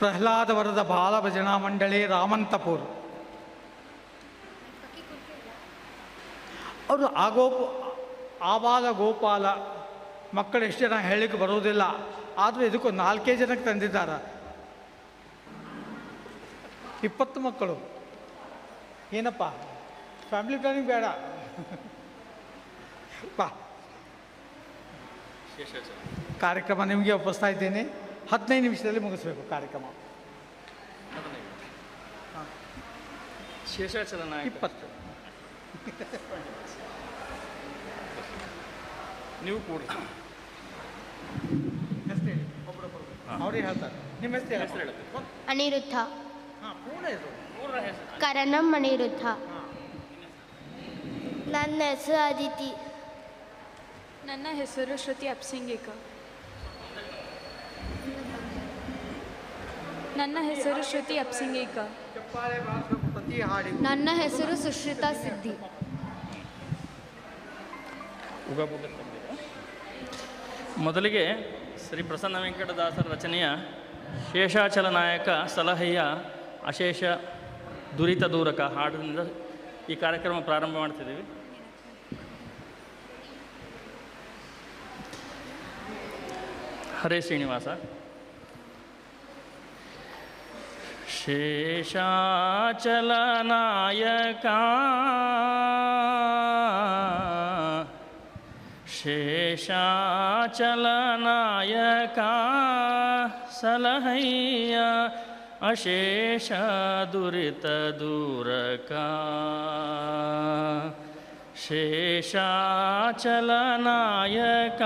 ಪ್ರಹ್ಲಾದ ವರದ ಬಾಲ ಭಜನಾ ಮಂಡಳಿ ರಾಮಂತಪುರ್. ಅವರು ಆಬಾಲ ಗೋಪಾಲ ಮಕ್ಕಳು ಎಷ್ಟು ಜನ ಹೇಳಲಿಕ್ಕೆ ಬರುವುದಿಲ್ಲ, ಆದರೆ ಇದಕ್ಕೊಂದು 4 ಜನಕ್ಕೆ ತಂದಿದ್ದಾರೆ. 20 ಮಕ್ಕಳು. ಏನಪ್ಪ ಫ್ಯಾಮಿಲಿ ಪ್ಲಾನಿಂಗ್ ಬೇಡ ಬಾ. ಕಾರ್ಯಕ್ರಮ ನಿಮಗೆ ಒಪ್ಪಿಸ್ತಾ ಇದ್ದೇನೆ. 15 ನಿಮಿಷದಲ್ಲಿ ಮುಗಿಸ್ಬೇಕು ಕಾರ್ಯಕ್ರಮ. ಶೇಷಾಚಲ ನಾಯಕ 20. ನೀವು ಕೂಡ ಹೆಸರು ಹೇಳಿ, ಒಬ್ಬರೊಬ್ಬರು ಅವ್ರಿಗೆ ಹೇಳ್ತಾರೆ. ನಿಮ್ಮ ಹೆಸರು ಹೇಳಿ. ಅನಿರುದ್ಧ. ಹಾಂ, ಪೂರ್ಣ ಹೆಸರು. ಕರಣಂ ಅನಿರುದ್ಧ. ನನ್ನ ಹೆಸರು ಅದಿತಿ. ನನ್ನ ಹೆಸರು ಶ್ರುತಿ ಅಪ್ಸಿಂಗಿಕ. ನನ್ನ ಹೆಸರು ಶ್ರುತಿ ಅಪ್ಸಿಂಗಿಕ. ಪ್ರತಿ ಹಾಡಿಗೂ ನನ್ನ ಹೆಸರು ಸುಶ್ರಿತಾ ಸಿದ್ಧಿ. ಮೊದಲಿಗೆ ಶ್ರೀ ಪ್ರಸನ್ನ ವೆಂಕಟದಾಸರ ರಚನೆಯ ಶೇಷಾಚಲ ನಾಯಕ ಸಲಹೆಯ ಅಶೇಷ ದುರಿತ ದೂರಕ ಹಾಡಿನಿಂದ ಈ ಕಾರ್ಯಕ್ರಮ ಪ್ರಾರಂಭ ಮಾಡ್ತಿದ್ದೀವಿ. ಹರೇ ಶ್ರೀನಿವಾಸ. ಶೇಷಾಚಲ ನಾಯಕ ಶೇಷಾಚಲ ನಾಯಕ ಸಲಹಯ್ಯ ಅಶೇಷ ದುರಿತ ದೂರಕ. ಶೇಷಾಚಲ ನಾಯಕ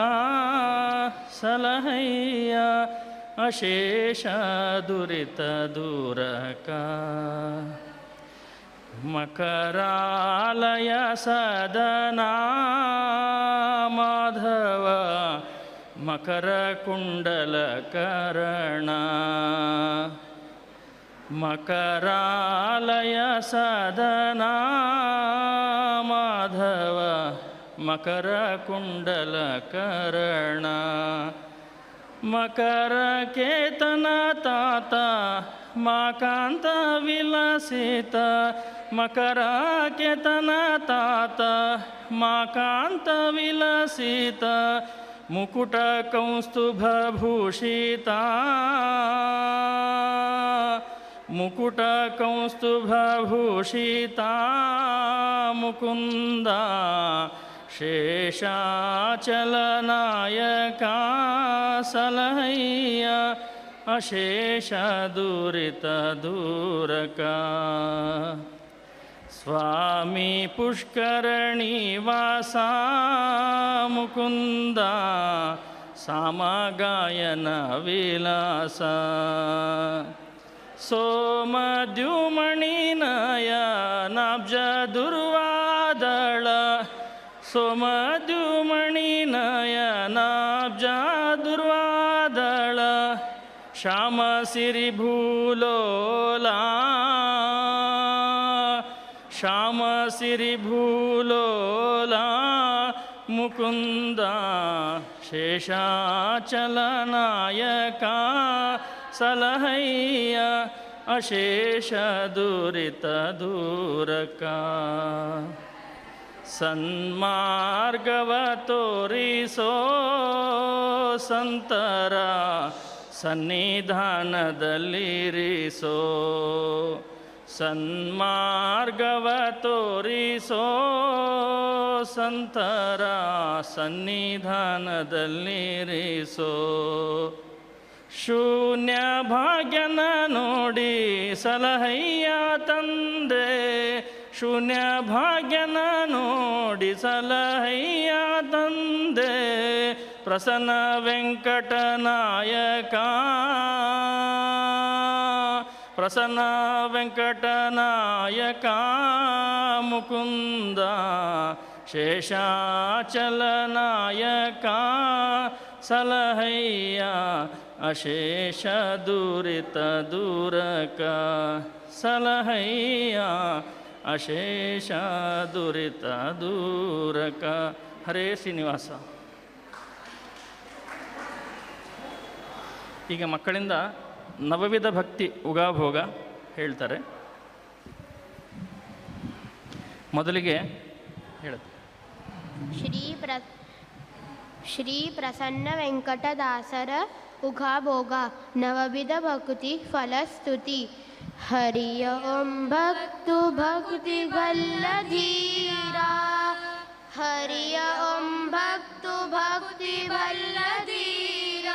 ಸಲಹಯ್ಯ ಅಶೇಷ ದುರಿತ ದೂರಕ. ಮಕರಾಲಯ ಸದನಾ ಮಾಧವ ಮಕರ ಕುಂಡಲ ಕರಣ. ಮಕರಾಲಯ ಸದನಾ ಮಾಧವ ಮಕರ ಕುಂಡಲ ಕರಣ. ಮಕರ ಕೇತನ ತಾತ ಮಾಕಾಂತ ವಿಲಸಿತ. ಮಕರ ಕೇತನ ತಾತ ಮಾಕಾಂತ ವಿಲಸಿತ. ಮುಕುಟ ಕೌಸ್ತುಭ ಭೂಷಿತ. ಮುಕುಟ ಕೌಸ್ತುಭ ಭೂಷಿತ ಮುಕುಂದ. ಶೇಷಾಚಲ ನಾಯಕ ಸಲಹಯ್ಯ ಅಶೇಷ ದುರಿತ ದೂರಕ. ಸ್ವಾಮಿ ಪುಷ್ಕರಣಿ ವಾಸ ಮುಕುಂದ. ಸಾಮಗಾಯನ ವಿಲಾಸ. ಸೋಮದ್ಯುಮಣಿನಯ ನಾಬ್ಜ ದುರ್ವಾದಳ. ಸೋಮದ್ಯುಮಣಿನಯ ನಾಬ್ಜ ದುರ್ವಾದಳ. ಶ್ಯಾಮ ಸಿರಿ ಭೂಲೋಲಾ. ಶ್ಯಾಮ ಸಿರಿ ಭೂಲೋಲಾ ಮುಕುಂದ. ಶೇಷಾಚಲ ನಾಯಕ ಸಲಹಯ್ಯ ಅಶೇಷ ದುರಿತ ದೂರಕ. ಸನ್ಮಾರ್ಗವ ತೋರಿಸೋ ಸಂತರ ಸನ್ನಿಧಾನದಲ್ಲಿರಿಸೋ. ಸನ್ಮಾರ್ಗವ ತೋರಿಸೋ ಸಂತರ ಸನ್ನಿಧಾನದಲ್ಲಿರಿಸೋ. ಶೂನ್ಯ ಭಾಗ್ಯನ ನೋಡಿ ಸಲಹಯ್ಯ ತಂದೆ. ಶೂನ್ಯ ಭಾಗ್ಯನ ನೋಡಿ ಸಲಹಯ್ಯ ತಂದೆ. ಪ್ರಸನ್ನ ವೆಂಕಟನಾಯಕ. ಪ್ರಸನ್ನ ವೆಂಕಟನಾಯಕ ಮುಕುಂದ. ಶೇಷಾಚಲ ನಾಯಕ ಸಲಹಯ್ಯ ಅಶೇಷ ದುರಿತ ದೂರಕ. ಸಲಹಯ್ಯ ಅಶೇಷ ದುರಿತ ದೂರಕ. ಹರೇ ಶ್ರೀನಿವಾಸ. ಈಗ ಮಕ್ಕಳಿಂದ ನವವಿಧ ಭಕ್ತಿ ಉಗಾಭೋಗ ಹೇಳ್ತಾರೆ. ಮೊದಲಿಗೆ ಹೇಳುತ್ತೆ. ಶ್ರೀ ಪ್ರಸನ್ನ ವೆಂಕಟದಾಸರ ಉಗಾಭೋಗ ನವವಿಧ ಭಕ್ತಿ ಫಲಸ್ತುತಿ. ಹರಿಯ ಓಂ ಭಕ್ತು ಭಕ್ತಿ ಬಲ್ಲಧೀರ, ಹರಿಯ ಓಂ ಭಕ್ತು ಭಕ್ತಿ ಬಲ್ಲಧೀರ,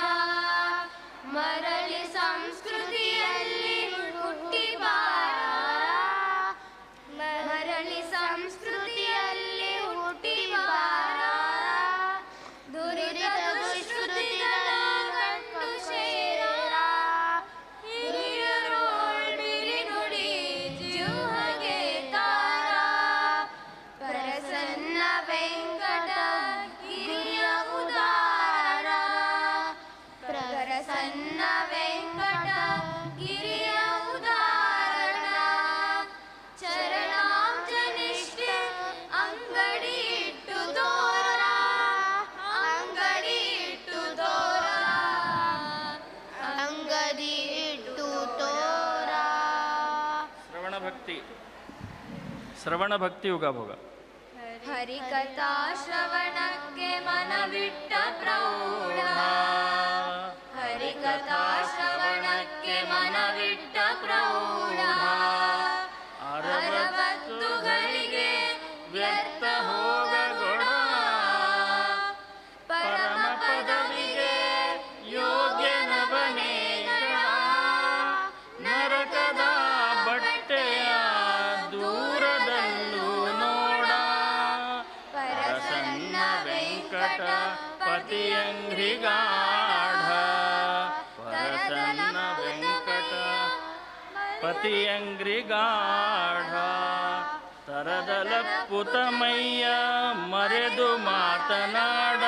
ಮರಳಿ ಸಂಸ್ಕೃತಿಯಲ್ಲಿ ಹುಟ್ಟಿ ಬಾರ, ಮರಳಿ ಸಂಸ್ಕೃತಿಯಲ್ಲಿ ಹುಟ್ಟಿ ಬಾರ, ದುರಿತ ದುಷ್ಕೃತಿಗಳ ಕಂಡು ಸೇರ, ಹಿರಿಯರೋಳ್ ಬಿರಿ ನುಡಿ ಜೀವಗೆ ತಾರ, ಪ್ರಸನ್ನ ವೆಂಕಟ ಗಿರಿಯ ಉದಾರ, ಪ್ರಸನ್ನ ವೆಂಕಟ ಗಿರಿಯ ಉದಾರಣ, ಚರಣಾಂಜನಿಷ್ಠೆ ಅಂಗಡಿ ಇಟ್ಟು ತೋರ, ಅಂಗಡಿ ಇಟ್ಟು ತೋರ, ಅಂಗಡಿ ಇಟ್ಟು ತೋರ. ಶ್ರವಣ ಭಕ್ತಿ ಉಗಾಭೋಗ. ಹರಿಕಥಾ ಶ್ರವಣಕ್ಕೆ ಮನವಿಟ್ಟ ಪ್ರೌಢ, ಹರಿಕಥಾ ಶ್ರವಣಕ್ಕೆ ಮನವಿಟ್ಟ ಪ್ರೌಢ, ಅರವತ್ತುಗಳಿಗೆ ವ್ಯರ್ಥ ಹೋಗಗೊಡ, ಪರಮ ಪದವಿಗೆ ಯೋಗ್ಯನವನೇಗಳ, ನರಕದ ಬಟ್ಟೆಯ ದೂರದಲ್ಲೂ ನೋಡ, ಪ್ರಸನ್ನ ವೆಂಕಟ ಪತಿಯಂಗ್ರಿಗಾಢ, ಪ್ರಸನ್ನ ವೆಂಕಟ ಪತಿಯಂಗ್ರಿಗಾಢ, ತರದಲಪ್ಪುತ ಮೈಯ ಮರೆದು ಮಾತನಾಡ,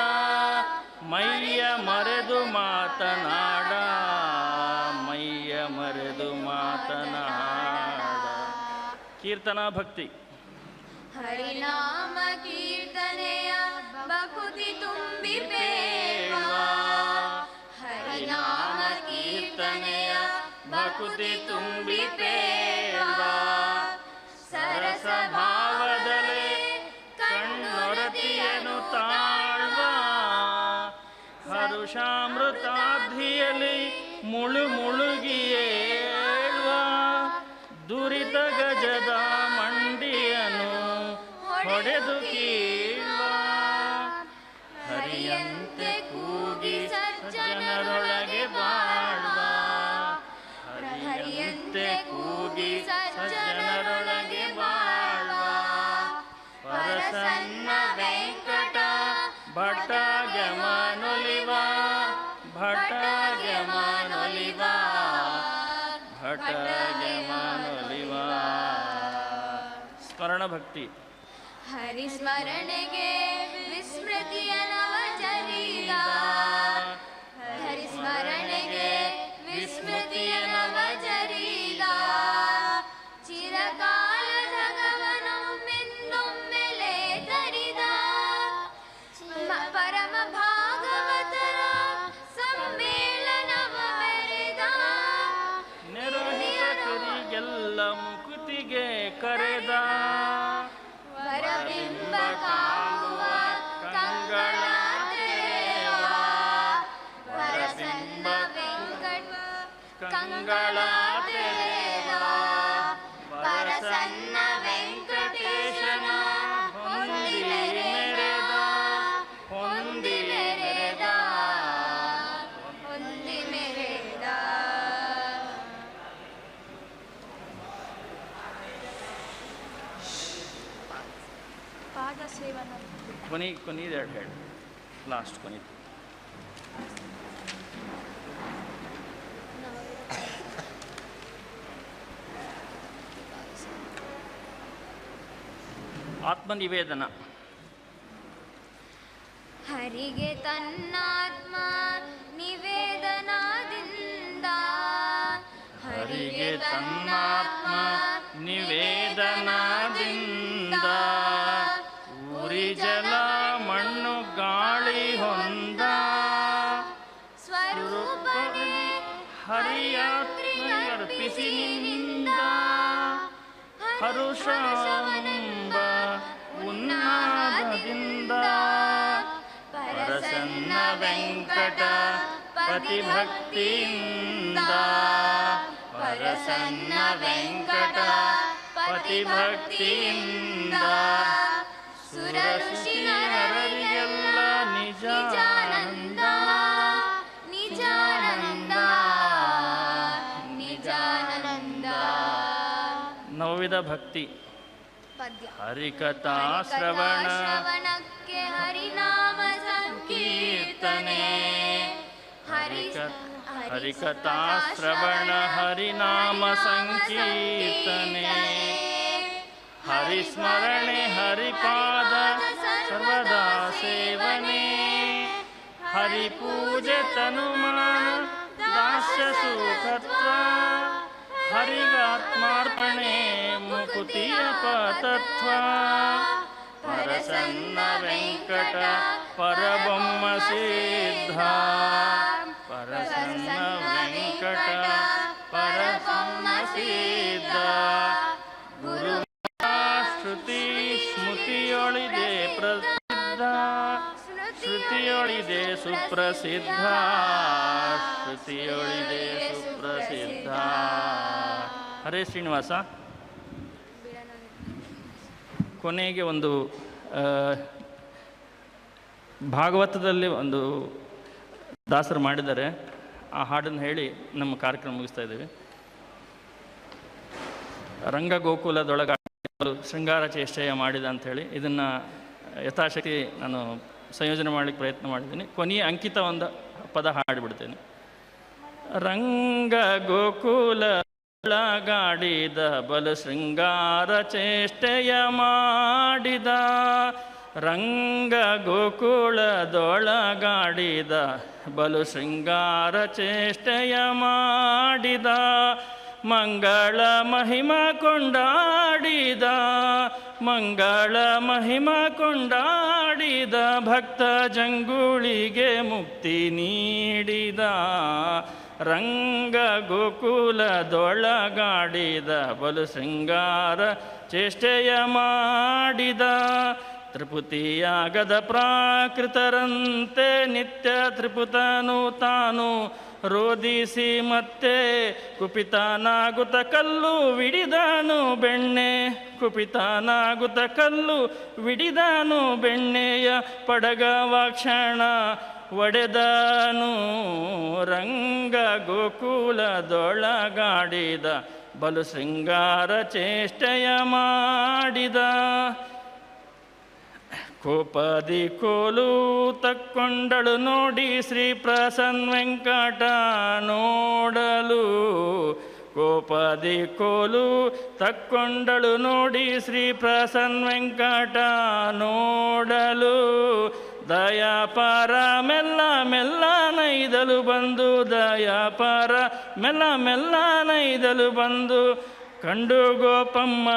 ಮೈಯ ಮರೆದು ಮಾತನಾಡ, ಮೈಯ ಮರೆದು ಮಾತನಾಡ. ಕೀರ್ತನಾ ಭಕ್ತಿ. ಹರಿನಾಮ ಕೀರ್ತನೆಯ ಬಕುತಿ ತುಂಬಿ ಬೇವ, ಹರಿನಾಮ ಕೀರ್ತನೆಯ ಭಕುತಿ ತುಂಬಿ ಪೇವ, ಸರಸ ಭಾವದಲೆ ಕಣ್ಣೊರತಿಯನು ತಾಳ್ವ, ಹರುಷಾಮೃತಾಧಿಯಲ್ಲಿ ಮುಳುಗಿಯೇಳ್ವ, ದುರಿತ ಗಜದ ಮಂಡಿಯನು ಹೊಡೆದು ಕೀಳ್ವ, ಹರಿಯಂತೆ ಕೂಗಿ ಸಜ್ಜನರೊಳಗೆ ಬಾಳ್ವ, ಹರಿಯಂತೆ ಕೂಗಿ ಸಜ್ಜನರೊಳಗೆ ಬಾಳ್ವ, ಪ್ರಸನ್ನ ವೆಂಕಟ ಭಟ್ಟಾಗೆ ಮನೊಲಿವ, ಭಟ್ಟಾಗೆ ಮನೊಲಿವ, ಭಟ್ಟಾಗೆ ಮನೊಲಿವ. ಸ್ಮರಣ ಭಕ್ತಿ. ಹರಿಸ್ಮರಣೆಗೆ ವಿಸ್ಮೃತಿಯ ನವಚರಿತ, ಹರಿಸ್ಮರಣೆಗೆ ವಿಸ್ಮೃತಿಯ ನವಚರಿತ, ಚಿರಕಾಲದ ಗಮನೊಮ್ಮೆಲೆ ತರಿದ, ಪರಮ ಭಾಗವತರ ಸಮ್ಮೇಳನವ ಮೆರೆದ, ನೆರಹಿತರಿಗೆಲ್ಲ ಮುಕುತಿಗೆ ಕರೆದ, ವರಬಿಂಬ ಕಾಣುವ ಕಂಗಳ ತೆರೆವ, ಪ್ರಸನ್ನ ವೆಂಕಟ ಕಂಗಳ ತೆರೆವ, ಪ್ರಸನ್ನ ವೆಂಕಟೇಶನ ಹೊಂದಿ ಮೆರೆದ, ಹೊಂದಿ ಮೆರೆದ, ಹೊಂದಿ ಮೆರೆದ. ಪಾದ ಸೇವನ. ಕೊನೆಯದೆರಡು ಹೇಳಿ, ಲಾಸ್ಟ್ ಕೊನೆದು. ಆತ್ಮನಿವೇದನ. ಹರಿಗೆ ತನ್ನಾತ್ಮ ನಿವೇದನದಿಂದ, ಹರಿಗೆ ತನ್ನಾತ್ಮ ನಿವೇದನದಿಂದ, ಉರಿ ಜಲ ಮಣ್ಣು ಗಾಳಿ ಹೊಂದ, ಸ್ವರೂಪನೇ ಹರಿಯ ಮನಸ್ಸಿನಿಂದ ಹರುಷವೆಂಬ ಉನ್ನಾದದಿಂದ ಪರಸನ್ನ ವೆಂಕಟ ಪತಿಭಕ್ತಿಯಿಂದ ಪರಸನ್ನ ವೆಂಕಟ ಪತಿಭಕ್ತಿಯಿಂದ ಸುರ ಋಷಿ ನರರಿಗೆಲ್ಲ ನಿಜಾನಂದ ನಿಜಾನಂದ ನಿಜಾನಂದ. ನವವಿಧ ಭಕ್ತಿ. ಪದ್ಯ. ಹರಿಕಥಾ ಶ್ರವಣ ಶ್ರವಣಕ್ಕೆ ಹರಿನಾಮ ಸಂಕೀರ್ತನೆ. ಹರಿಕಥಾ ಶ್ರವಣ ಹರಿನಾಮ ಸಂಕೀರ್ತನೆ. ಹರಿಸ್ಮರಣೆ ಹರಿಪಾದ ಸರ್ವದಾ ಸೇವನೆ. ಹರಿಪೂಜೆ ತನುಮಾನ ದಾಸ್ಯ ಸುಖತ್ವ. ಹರಿಗಾತ್ಮಾರ್ಪಣೆ ಮುಕುತಿಯ ಪತತ್ವ. ಪರಸನ್ನ ವೆಂಕಟ ಪರಬ್ರಹ್ಮ ಸಿದ್ಧ. ಪರಸನ್ನ ವೆಂಕಟ ಪರಬ್ರಹ್ಮ ಸಿದ್ಧ. ಗುರು ಶ್ರುತಿ ಸ್ಮೃತಿಯೊಳಿದೆ ಪ್ರಸಿದ್ಧ. ಶ್ರುತಿಯೊಳಿದೆ ಸುಪ್ರಸಿದ್ಧ. ಶ್ರುತಿಯೊಳಿದೆ ಸುಪ್ರಸಿದ್ಧ. ಹರೇ ಶ್ರೀನಿವಾಸ. ಕೊನೆಗೆ ಒಂದು ಭಾಗವತದಲ್ಲಿ ಒಂದು ದಾಸರು ಮಾಡಿದ್ದಾರೆ. ಆ ಹಾಡನ್ನು ಹೇಳಿ ನಮ್ಮ ಕಾರ್ಯಕ್ರಮ ಮುಗಿಸ್ತಾ ಇದ್ದೀವಿ. ರಂಗ ಗೋಕುಲದೊಳಗ ಶೃಂಗಾರ ಚೇಷ್ಟೆಯ ಮಾಡಿದ ಅಂಥೇಳಿ ಇದನ್ನು ಯಥಾಶಕ್ತಿ ನಾನು ಸಂಯೋಜನೆ ಮಾಡಲಿಕ್ಕೆ ಪ್ರಯತ್ನ ಮಾಡಿದ್ದೀನಿ. ಕೊನೆಯ ಅಂಕಿತ ಒಂದು ಪದ ಹಾಡಿಬಿಡ್ತೇನೆ. ರಂಗ ಗೋಕುಲದೊಳಗಾಡಿದ ಬಲು ಶೃಂಗಾರ ಚೇಷ್ಟೆಯ ಮಾಡಿದ. ರಂಗ ಗೋಕುಲದೊಳಗಾಡಿದ ಬಲು ಶೃಂಗಾರ ಚೇಷ್ಟೆಯ ಮಾಡಿದ. ಮಂಗಳ ಮಹಿಮ ಕೊಂಡಾಡಿದ. ಮಂಗಳ ಮಹಿಮ ಕೊಂಡಾಡಿದ. ಭಕ್ತ ಜಂಗುಳಿಗೆ ಮುಕ್ತಿ ನೀಡಿದ. ರಂಗ ಗೋಕುಲದೊಳಗಾಡಿದ ಬಲು ಶೃಂಗಾರ ಚೇಷ್ಟೆಯ ಮಾಡಿದ. ತ್ರಿಪುತಿಯಾಗದ ಪ್ರಾಕೃತರಂತೆ ನಿತ್ಯ ತ್ರಿಪುತನು ತಾನು ರೋಧಿಸಿ ಮತ್ತೆ ಕುಪಿತನಾಗುತ್ತ ಕಲ್ಲು ವಿಡಿದನು ಬೆಣ್ಣೆ. ಕುಪಿತನಾಗುತ್ತ ಕಲ್ಲು ವಿಡಿದನು ಬೆಣ್ಣೆಯ ಪಡಗವಾಕ್ಷಣ ಒಡೆದನು. ರಂಗ ಗೋಕುಲದೊಳಗಾಡಿದ ಬಲು ಶೃಂಗಾರ ಚೇಷ್ಟೆಯ ಮಾಡಿದ. ಕೋಪದಿ ಕೋಲು ತಕ್ಕೊಂಡಳು ನೋಡಿ ಶ್ರೀ ಪ್ರಸನ್ನ ವೆಂಕಟ ನೋಡಲು. ಕೋಪದಿ ಕೋಲು ತಕ್ಕೊಂಡಳು ನೋಡಿ ಶ್ರೀ ಪ್ರಸನ್ನ ವೆಂಕಟ ನೋಡಲು. ದಯಾಪಾರ ಮೆಲ್ಲ ಮೆಲ್ಲ ನೈದಲು ಬಂದು. ದಯಾಪಾರ ಮೆಲ್ಲ ಮೆಲ್ಲ ನೈದಲು ಬಂದು. ಕಂಡು ಗೋಪಮ್ಮ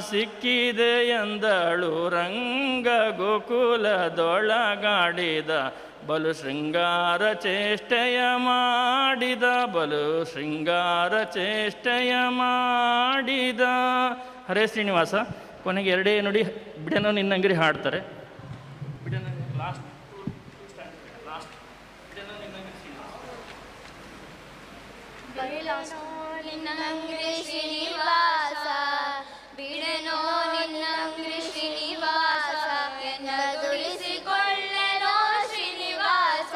ಸಿಕ್ಕಿದೆ ಎಂದಳು. ರಂಗ ಗೋಕುಲದೊಳಗಾಡಿದ ಬಲು ಶೃಂಗಾರ ಚೇಷ್ಟೆಯ ಮಾಡಿದ. ಬಲು ಶೃಂಗಾರ ಚೇಷ್ಟೆಯ ಮಾಡಿದ. ಹರೇ ಶ್ರೀನಿವಾಸ. ಕೊನೆಗೆ ಎರಡೇ ನುಡಿ ಬಿಡನೋ ನಿನ್ನಂಗಿರಿ ಹಾಡ್ತಾರೆ. ಬಿಡನೋ ಲಾಸ್ಟ್ ಬಿಡನೋ ನಿನ್ನಂಗಿರಿ ನಿನ್ನಂಗ್ರಿ ಶ್ರೀನಿವಾಸ. ಬಿಡೆನೋ ನಿನ್ನಂಗ್ರಿ ಶ್ರೀನಿವಾಸ. ಎನ್ನ ದುಡಿಸಿಕೊಳ್ಳೆನೋ ಶ್ರೀನಿವಾಸ.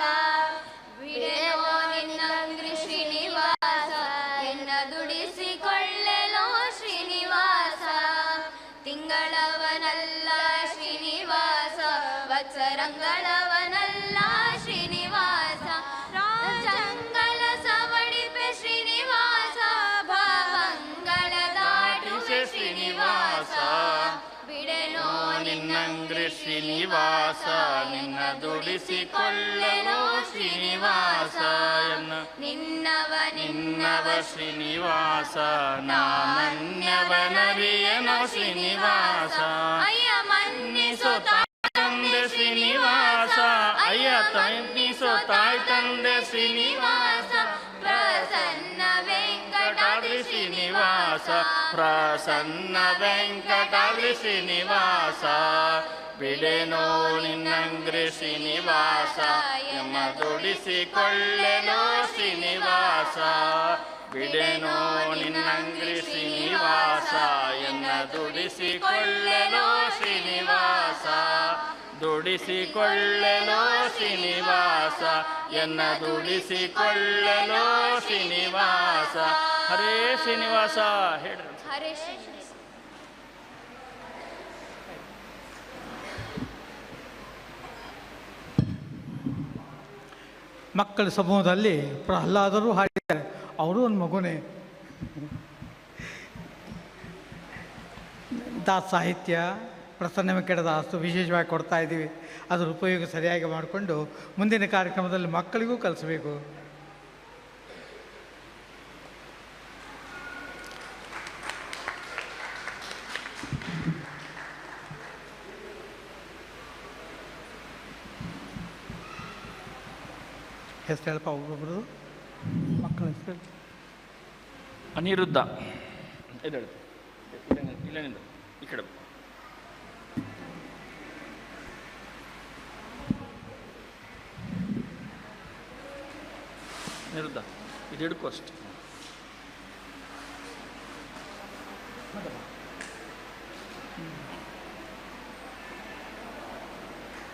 ಬಿಡೆನೋ ನಿನ್ನಂಗ್ರಿ ಶ್ರೀನಿವಾಸ. ಎನ್ನ ದುಡಿಸಿಕೊಳ್ಳೆನೋ ಶ್ರೀನಿವಾಸ. ತಿಂಗಳವನಲ್ಲ ಶ್ರೀನಿವಾಸ. ವತ್ಸರಂಗಳವನಲ್ಲ ಶ್ರೀನಿವಾಸ. ರಾಜಂಗಳ ಸವಡಿಪೆ ಶ್ರೀನಿವಾಸ. ಭಾವಂಗಳ ದಾಟುವೆ ಶ್ರೀನಿವಾಸ. ಬಿಡೆನೋ ನಿನ್ನಂಗ್ರಿ ಶ್ರೀನಿವಾಸ. ನಿನ್ನ ದುಡಿಸಿಕೊಳ್ಳೆನೋ ಶ್ರೀನಿವಾಸ. ನಿನ್ನವ ಶ್ರೀನಿವಾಸ. ನಾನನ್ಯವನರಿಯನೋ ಶ್ರೀನಿವಾಸ. ಅಯ್ಯ ಮನ್ನಿಸೋ ತಂದೆ ಶ್ರೀನಿವಾಸ. ಅಯ್ಯ ತನ್ನಿಸೋ ತಾಯಿ ತಂದೆ ಶ್ರೀನಿವಾಸ. ಪ್ರಸನ್ನ ವೆಂಕಟಾದ್ರಿ ಶ್ರೀನಿವಾಸ. ಶ್ರೀನಿವಾಸ ಪ್ರಸನ್ನ ವೆಂಕಟಾದ್ರಿ ಶ್ರೀನಿವಾಸ ಬಿಡೆನೋ ನಿನ್ನಂಗ್ರಿ ಶ್ರೀನಿವಾಸ ಎಮ್ಮ ದುಡಿಸಿಕೊಳ್ಳೆನೋ ಶ್ರೀನಿವಾಸ ಬಿಡೆನೋ ನಿನ್ನಂಗ್ರಿ ಶ್ರೀನಿವಾಸ ಎನ್ನ ದುಡಿಸಿಕೊಳ್ಳೆನೋ ಶ್ರೀನಿವಾಸ ದುಡಿಸಿಕೊಳ್ಳೆನೋ ಶ್ರೀನಿವಾಸ ಎನ್ನ ದುಡಿಸಿಕೊಳ್ಳೆನೋ ಶ್ರೀನಿವಾಸ ಹರೇ ಶ್ರೀನಿವಾಸ ಹೇಳ್ರಿ. ಹರೇ ಶ್ರೀನಿವಾಸ. ಮಕ್ಕಳ ಸಮೂಹದಲ್ಲಿ ಪ್ರಹ್ಲಾದರು ಹಾಡಿದ್ದಾರೆ. ಅವರು ಒಂದು ಮಗುನೇ. ದಾಸ ಸಾಹಿತ್ಯ ಪ್ರಸನ್ನ ವೆಂಕಟದಾಸು ವಿಶೇಷವಾಗಿ ಕೊಡ್ತಾ ಇದ್ದೀವಿ. ಅದರ ಉಪಯೋಗ ಸರಿಯಾಗಿ ಮಾಡಿಕೊಂಡು ಮುಂದಿನ ಕಾರ್ಯಕ್ರಮದಲ್ಲಿ ಮಕ್ಕಳಿಗೂ ಕಲಿಸಬೇಕು. ಹೆಸರು ಹೇಳಪ್ಪ ಒಬ್ಬೊಬ್ಬರು ಮಕ್ಕಳ ಹೆಸರು. ಅನಿರುದ್ಧ ಎದ್ದೇಳು, ಇಲ್ಲೇನಿಂದ ಈ ಕಡೆ. ಅನಿರುದ್ಧ ಇದು ಹಿಡ್ಕೋ ಅಷ್ಟು.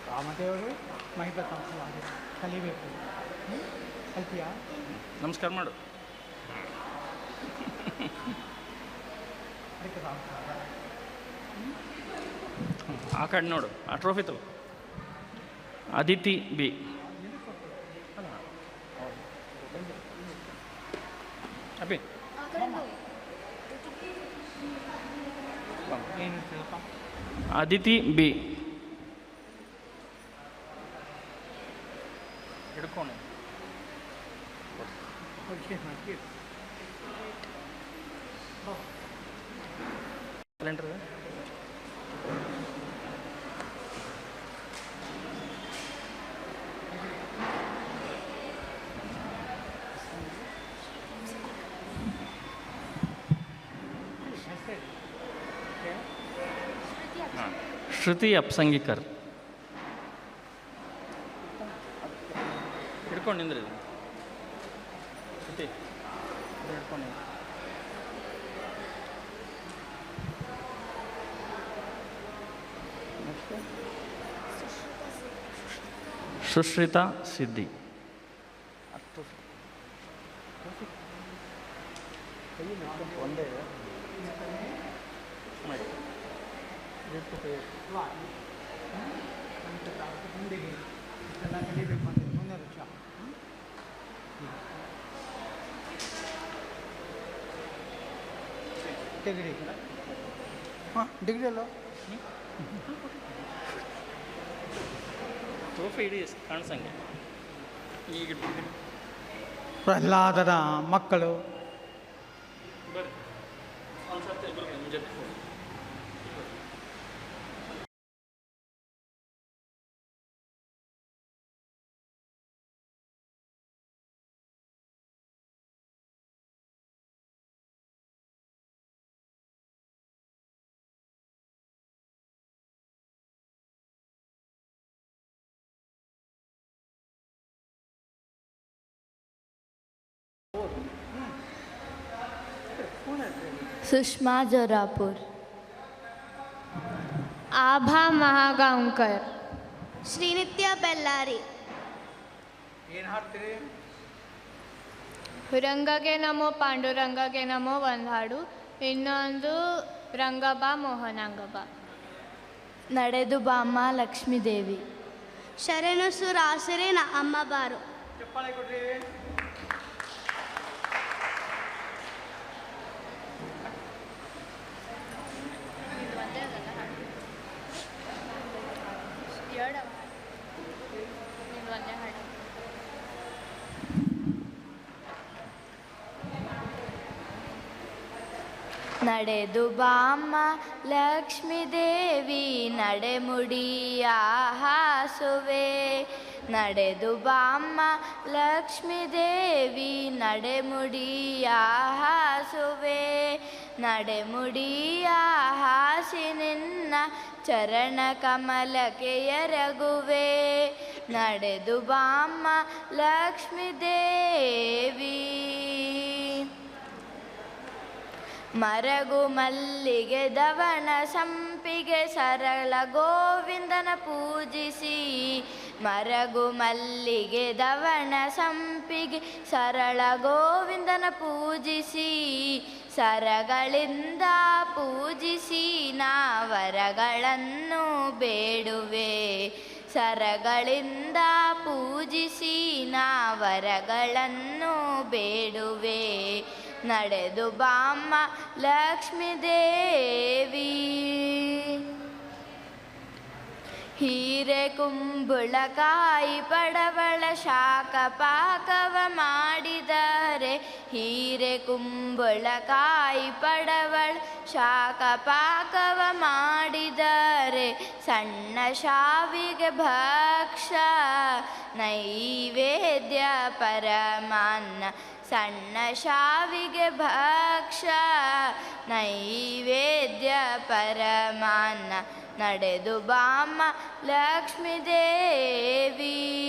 ರಾಮದೇವರು ಮಹಿಳಾ ಕಲಿಬೇಕು. ಕಲ್ತಿಯಾ? ನಮಸ್ಕಾರ ಮಾಡು. ಆ ಕಡೆ ನೋಡು, ಆ ಟ್ರೋಫಿ ತಗೋ. ಅದಿತಿ ಬಿ. ಅಭಿ ಅದಿತಿ ಬಿ ಹಿಡ್ಕೊಂಡು ಕ್ಯಾಲೆಂಡರ್ ಶ್ರುತಿ ಅಪ್ಸಂಗಿಕರ್ ಹಿಡ್ಕೊಂಡು ನಿಂದ್ರಿ. ಶ್ರುತಿ ಹಿಡ್ಕೊಂಡು ಸುಶ್ರಿತಾ ಸಿದ್ದಿ. ಒಂದೇ ಡಿಗ್ರಿ. ಹಾಂ ಡಿಗ್ರಿ ಅಲ್ಲ, ಟ್ರೋಫಿ ಇಡೀ ಕಾಣಿಸಂಗೆ. ಈಗ ಪ್ರಹ್ಲಾದನ ಮಕ್ಕಳು ಬರ್ರಿ ಒಂದು ಸರ್ತಿ ಮುಂಜಾನೆ सुषमा जोरापुर. आभा महागांवकर. ಶ್ರೀನಿತ್ಯ ಬೆಲ್ಲಾರಿ. ಏನು ಹಾಡ್ತೀರಿ? ರಂಗಗೆ ನಮೋ ಪಾಂಡುರಂಗಗೆ ನಮೋ ಒಂದು ಹಾಡು, ಇನ್ನೊಂದು ರಂಗಬಾ ಮೋಹನಾಂಗಬ. ನಡೆದು ಬಾಮ್ಮ ಲಕ್ಷ್ಮೀದೇವಿ. ಶರಣು ಸುರಾಸರೆ ಅಮ್ಮ ಬಾರು. ಚಪ್ಪಾಳೆ ಕೊಡ್ರಿ. ನಡೆದು ಬಾಮ್ಮ ಲಕ್ಷ್ಮೀದೇವಿ ನಡೆಮುಡಿಯ ಹಾಸುವೆ. ನಡೆದು ಬಾಮ್ಮ ಲಕ್ಷ್ಮೀದೇವಿ ನಡೆಮುಡಿಯ ಹಾಸುವೆ. ನಡೆಮುಡಿಯ ಹಾಸಿ ನಿನ್ನ ಚರಣ ಕಮಲಕ್ಕೆ ಎರಗುವೆ. ನಡೆದು ಬಾಮ್ಮ ಲಕ್ಷ್ಮೀ ದೇವಿ. ಮರಗು ಮಲ್ಲಿಗೆ ದವನ ಸಂಪಿಗೆ ಸರಳ ಗೋವಿಂದನ ಪೂಜಿಸಿ. ಮರಗು ಮಲ್ಲಿಗೆ ದವನ ಸಂಪಿಗೆ ಸರಳ ಗೋವಿಂದನ ಪೂಜಿಸಿ. ಸರಗಳಿಂದ ಪೂಜಿಸಿ ನಾ ವರಗಳನ್ನು ಬೇಡುವೆ. ಸರಗಳಿಂದ ಪೂಜಿಸಿ ನಾ ವರಗಳನ್ನು ಬೇಡುವೆ. ನಡೆದು ಬಾಮ್ಮ ಲಕ್ಷ್ಮೀ ದೇವಿ. ಹೀರೆ ಕುಂಬಳಕಾಯಿ ಪಡವಳ ಶಾಖ ಪಾಕವ ಮಾಡಿದರೆ. ಹೀರೆ ಕುಂಬಳಕಾಯಿ ಪಡವಳ ಶಾಖ ಪಾಕವ ಮಾಡಿದರೆ. ಸಣ್ಣ ಶಾವಿಗೆ ಭಕ್ಷ ನೈವೇದ್ಯ ಪರಮಾನ್ನ. ಸಣ್ಣ ಶಾವಿಗೆ ಭಕ್ಷ ನೈವೇದ್ಯ ಪರಮಾನ್ನ. ನಡೆದು ಬಾಮ್ಮ ಲಕ್ಷ್ಮೀ ದೇವಿ.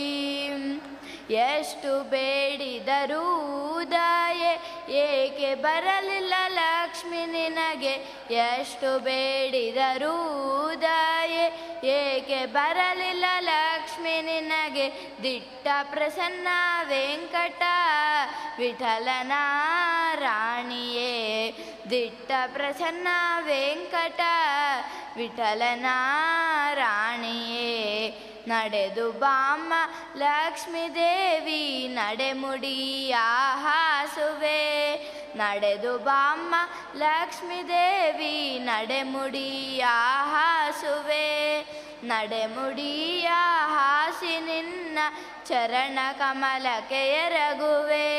ಎಷ್ಟು ಬೇಡಿದರೂ ದಯೆ ಏಕೆ ಬರಲಿಲ್ಲ ಲಕ್ಷ್ಮಿ ನಿನಗೆ. ಎಷ್ಟು ಬೇಡಿದರೂ ದಯೆ ಏಕೆ ಬರಲಿಲ್ಲ ಲಕ್ಷ್ಮಿ ನಿನಗೆ. ದಿಟ್ಟ ಪ್ರಸನ್ನ ವೆಂಕಟ ವಿಠಲನ ರಾಣಿಯೇ. ದಿಟ್ಟ ಪ್ರಸನ್ನ ವೆಂಕಟ ವಿಠಲನ ರಾಣಿಯೇ. ನಡೆದು ಬಾಮ್ಮ ಲಕ್ಷ್ಮೀ ದೇವಿ. ನಡೆಮುಡಿಯ ಹಾಸುವೆ. ನಡೆದು ಬಾಮ್ಮ ಲಕ್ಷ್ಮೀ ದೇವಿ. ನಡೆಮುಡಿಯ ಹಾಸುವೆ. ನಡೆಮುಡಿಯ ಹಾಸಿ ನಿನ್ನ ಚರಣ ಕಮಲಕ್ಕೆ ಎರಗುವೆ.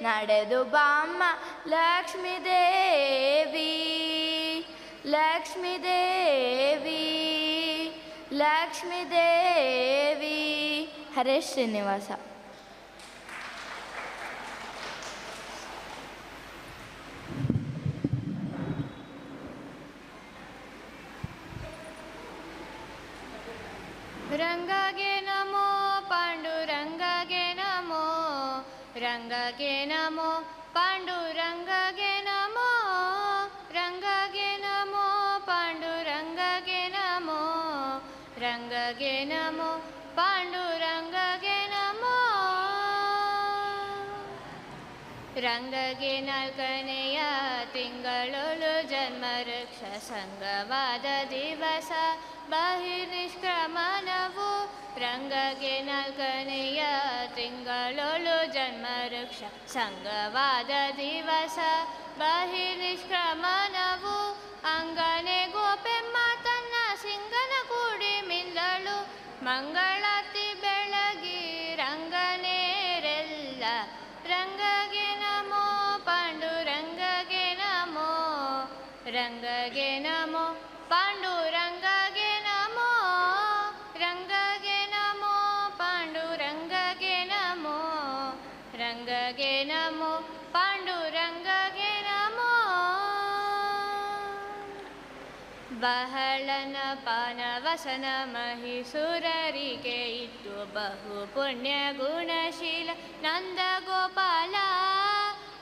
ನಡೆದು ಬಾಮ್ಮ ಲಕ್ಷ್ಮೀ ದೇವಿ. ಲಕ್ಷ್ಮೀ ದೇವಿ ಲಕ್ಷ್ಮೀ ದೇವಿ. ಹರೇ ಶ್ರೀನಿವಾಸ. ರಂಗಗೆ ನಮೋ ಪಾಂಡುರಂಗಗೆ ನಮೋ. ರಂಗಗೆ ನಮೋ ಪಾಂಡುರಂಗಗೆ ನಮೋ. ರಂಗಗೆ ನಮೋ ಪಾಂಡುರಂಗಗೆ ನಮೋ. ರಂಗಗೆ ನಮೋ ಪಾಂಡುರಂಗಗೆ ನಮೋ. ರಂಗಗೆ ನಾಲ್ಕನೆಯ ತಿಂಗಳೊಳು ಜನ್ಮವೃಕ್ಷ ಸಂಗವಾದ ದಿವಸ ಬಹಿರ್ನಿಷ್ಕ್ರಮಣವು. ರಂಗಗೆ ನಾಲ್ಕನೆಯ ತಿಂಗಳೊಳು ಜನ್ಮವೃಕ್ಷ ಸಂಗವಾದ ದಿವಸ ಬಹಿರ್ನಿಷ್ಕ್ರಮಣವು. ಅಂಗನೆ ಗೋಪೆಮ್ಮ ತನ್ನ ಸಿಂಗನ ಕೂಡಿ ಮಿಂದಳು. ಮಂಗಳಾತಿ ಬೆಳಗಿ ರಂಗನೇರೆಲ್ಲ. ರಂಗಗೆ ನಮೋ ಪಾಂಡುರಂಗಗೆ ನಮೋ. ರಂಗಗೆ ನಮೋ ಪಾಂಡುರಂಗಗೆ ನಮೋ. ರಂಗಗೆ ನಮೋ ಪಾಂಡುರಂಗಗೆ ನಮೋ. ರಂಗಗೆ ನಮೋ ಪಾಂಡುರಂಗಗೆ ನಮೋ. ಬಹಳನ ಪಾನವಸನ ಮಹಿಸುರರಿಗೆ ಇಟ್ಟು ಬಹು ಪುಣ್ಯ ಗುಣಶೀಲ ನಂದ ಗೋಪಾಲ.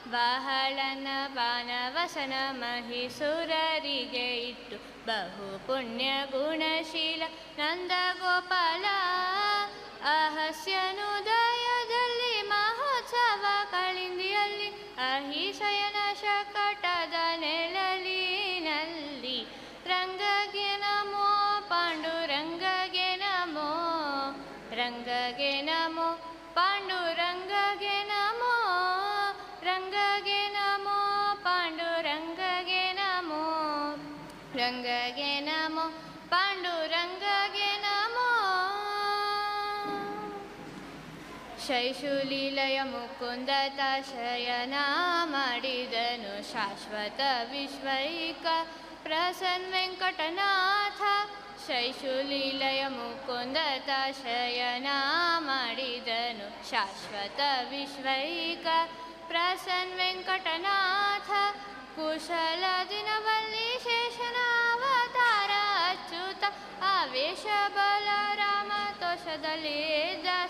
ಬಹಳನ ಪಾನವಸನ ಮಹಿಸುರರಿಗೆ ಇಟ್ಟು ಬಹು ಪುಣ್ಯ ಗುಣಶೀಲ ನಂದ ಗೋಪಾಲ. ಅಹಸ್ಯನುದಯದಲ್ಲಿ ಮಹೋತ್ಸವ ಕಳಿಂದಿಯಲ್ಲಿ ಅಹಿಶಯನ ಶಕಟದ ನೆಳಲಿನಲ್ಲಿ. ರಂಗಗೆ ನಮೋ ಪಾಂಡುರಂಗಗೆ ನಮೋ. ರಂಗಗೆ ನಮೋ ಪಾಂಡುರಂಗಗೆ ನಮೋ. ರಂಗಗೆ ನಮೋ ಪಾಂಡುರಂಗಗೆ ನಮೋ. ರಂಗಗೆ ನಮೋ ಪಾಂಡುರಂಗಗೆ ನಮೋ. ಶೈಶುಲೀಲಯ ಮುಕುಂದತ ಶಯನ ಮಾಡಿದನು ಶಾಶ್ವತ ವಿಶ್ವೈಕ ಪ್ರಸನ್ನ ವೆಂಕಟನಾಥ. ಶೈಶುಲೀಲಯ ಮುಕುಂದತ ಶಯನ ಮಾಡಿದನು ಶಾಶ್ವತ ವಿಶ್ವೈಕ ಪ್ರಸನ್ನ ವೆಂಕಟನಾಥ ಕುಶಲ ದಿನವಲ್ಲಿ ಶೇಷನಾವತಾರ ಅಚ್ಯುತ ಆವೇಶ ಬಲರಾಮ ತೋಷದಲ್ಲಿ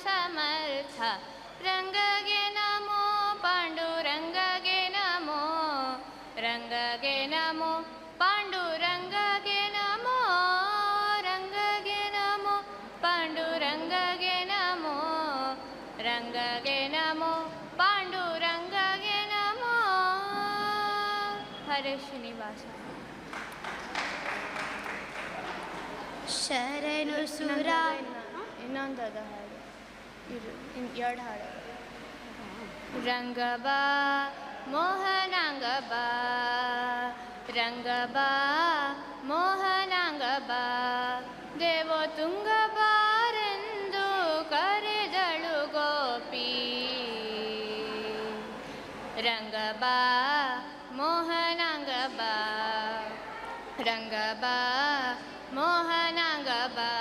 ಸಮರ್ಥ ರಂಗಗೆ ನಮೋ ಪಾಂಡುರಂಗಗೆ ನಮೋ ರಂಗಗೆ ನಮೋ ಪಾಂಡುರಂಗಗೆ ನಮೋ ರಂಗಗೆ ನಮೋ ಪಾಂಡುರಂಗಗೆ ನಮೋ ರಂಗಗೆ ನಮೋ ಪಾಂಡುರಂಗಗೆ ನಮೋ ಹರೇ ಶ್ರೀನಿವಾಸ. ಶರಣು ಸುರ ಇನ್ನೊಂದದ ಹಾಡು ಇರು ಎರಡು ಹಾಡು. ರಂಗಬಾ ಮೋಹನಾಂಗಬಾ ರಂಗಬಾ ಮೋಹನಾಂಗಬಾ ದೇವ ತುಂಗಬಾರೆಂದು ಕರೆದಳು ಗೋಪಿ. ರಂಗಬಾ ಮೋಹನಾಂಗಬಾ ರಂಗಬಾ ಮೋಹನಾಂಗಬಾ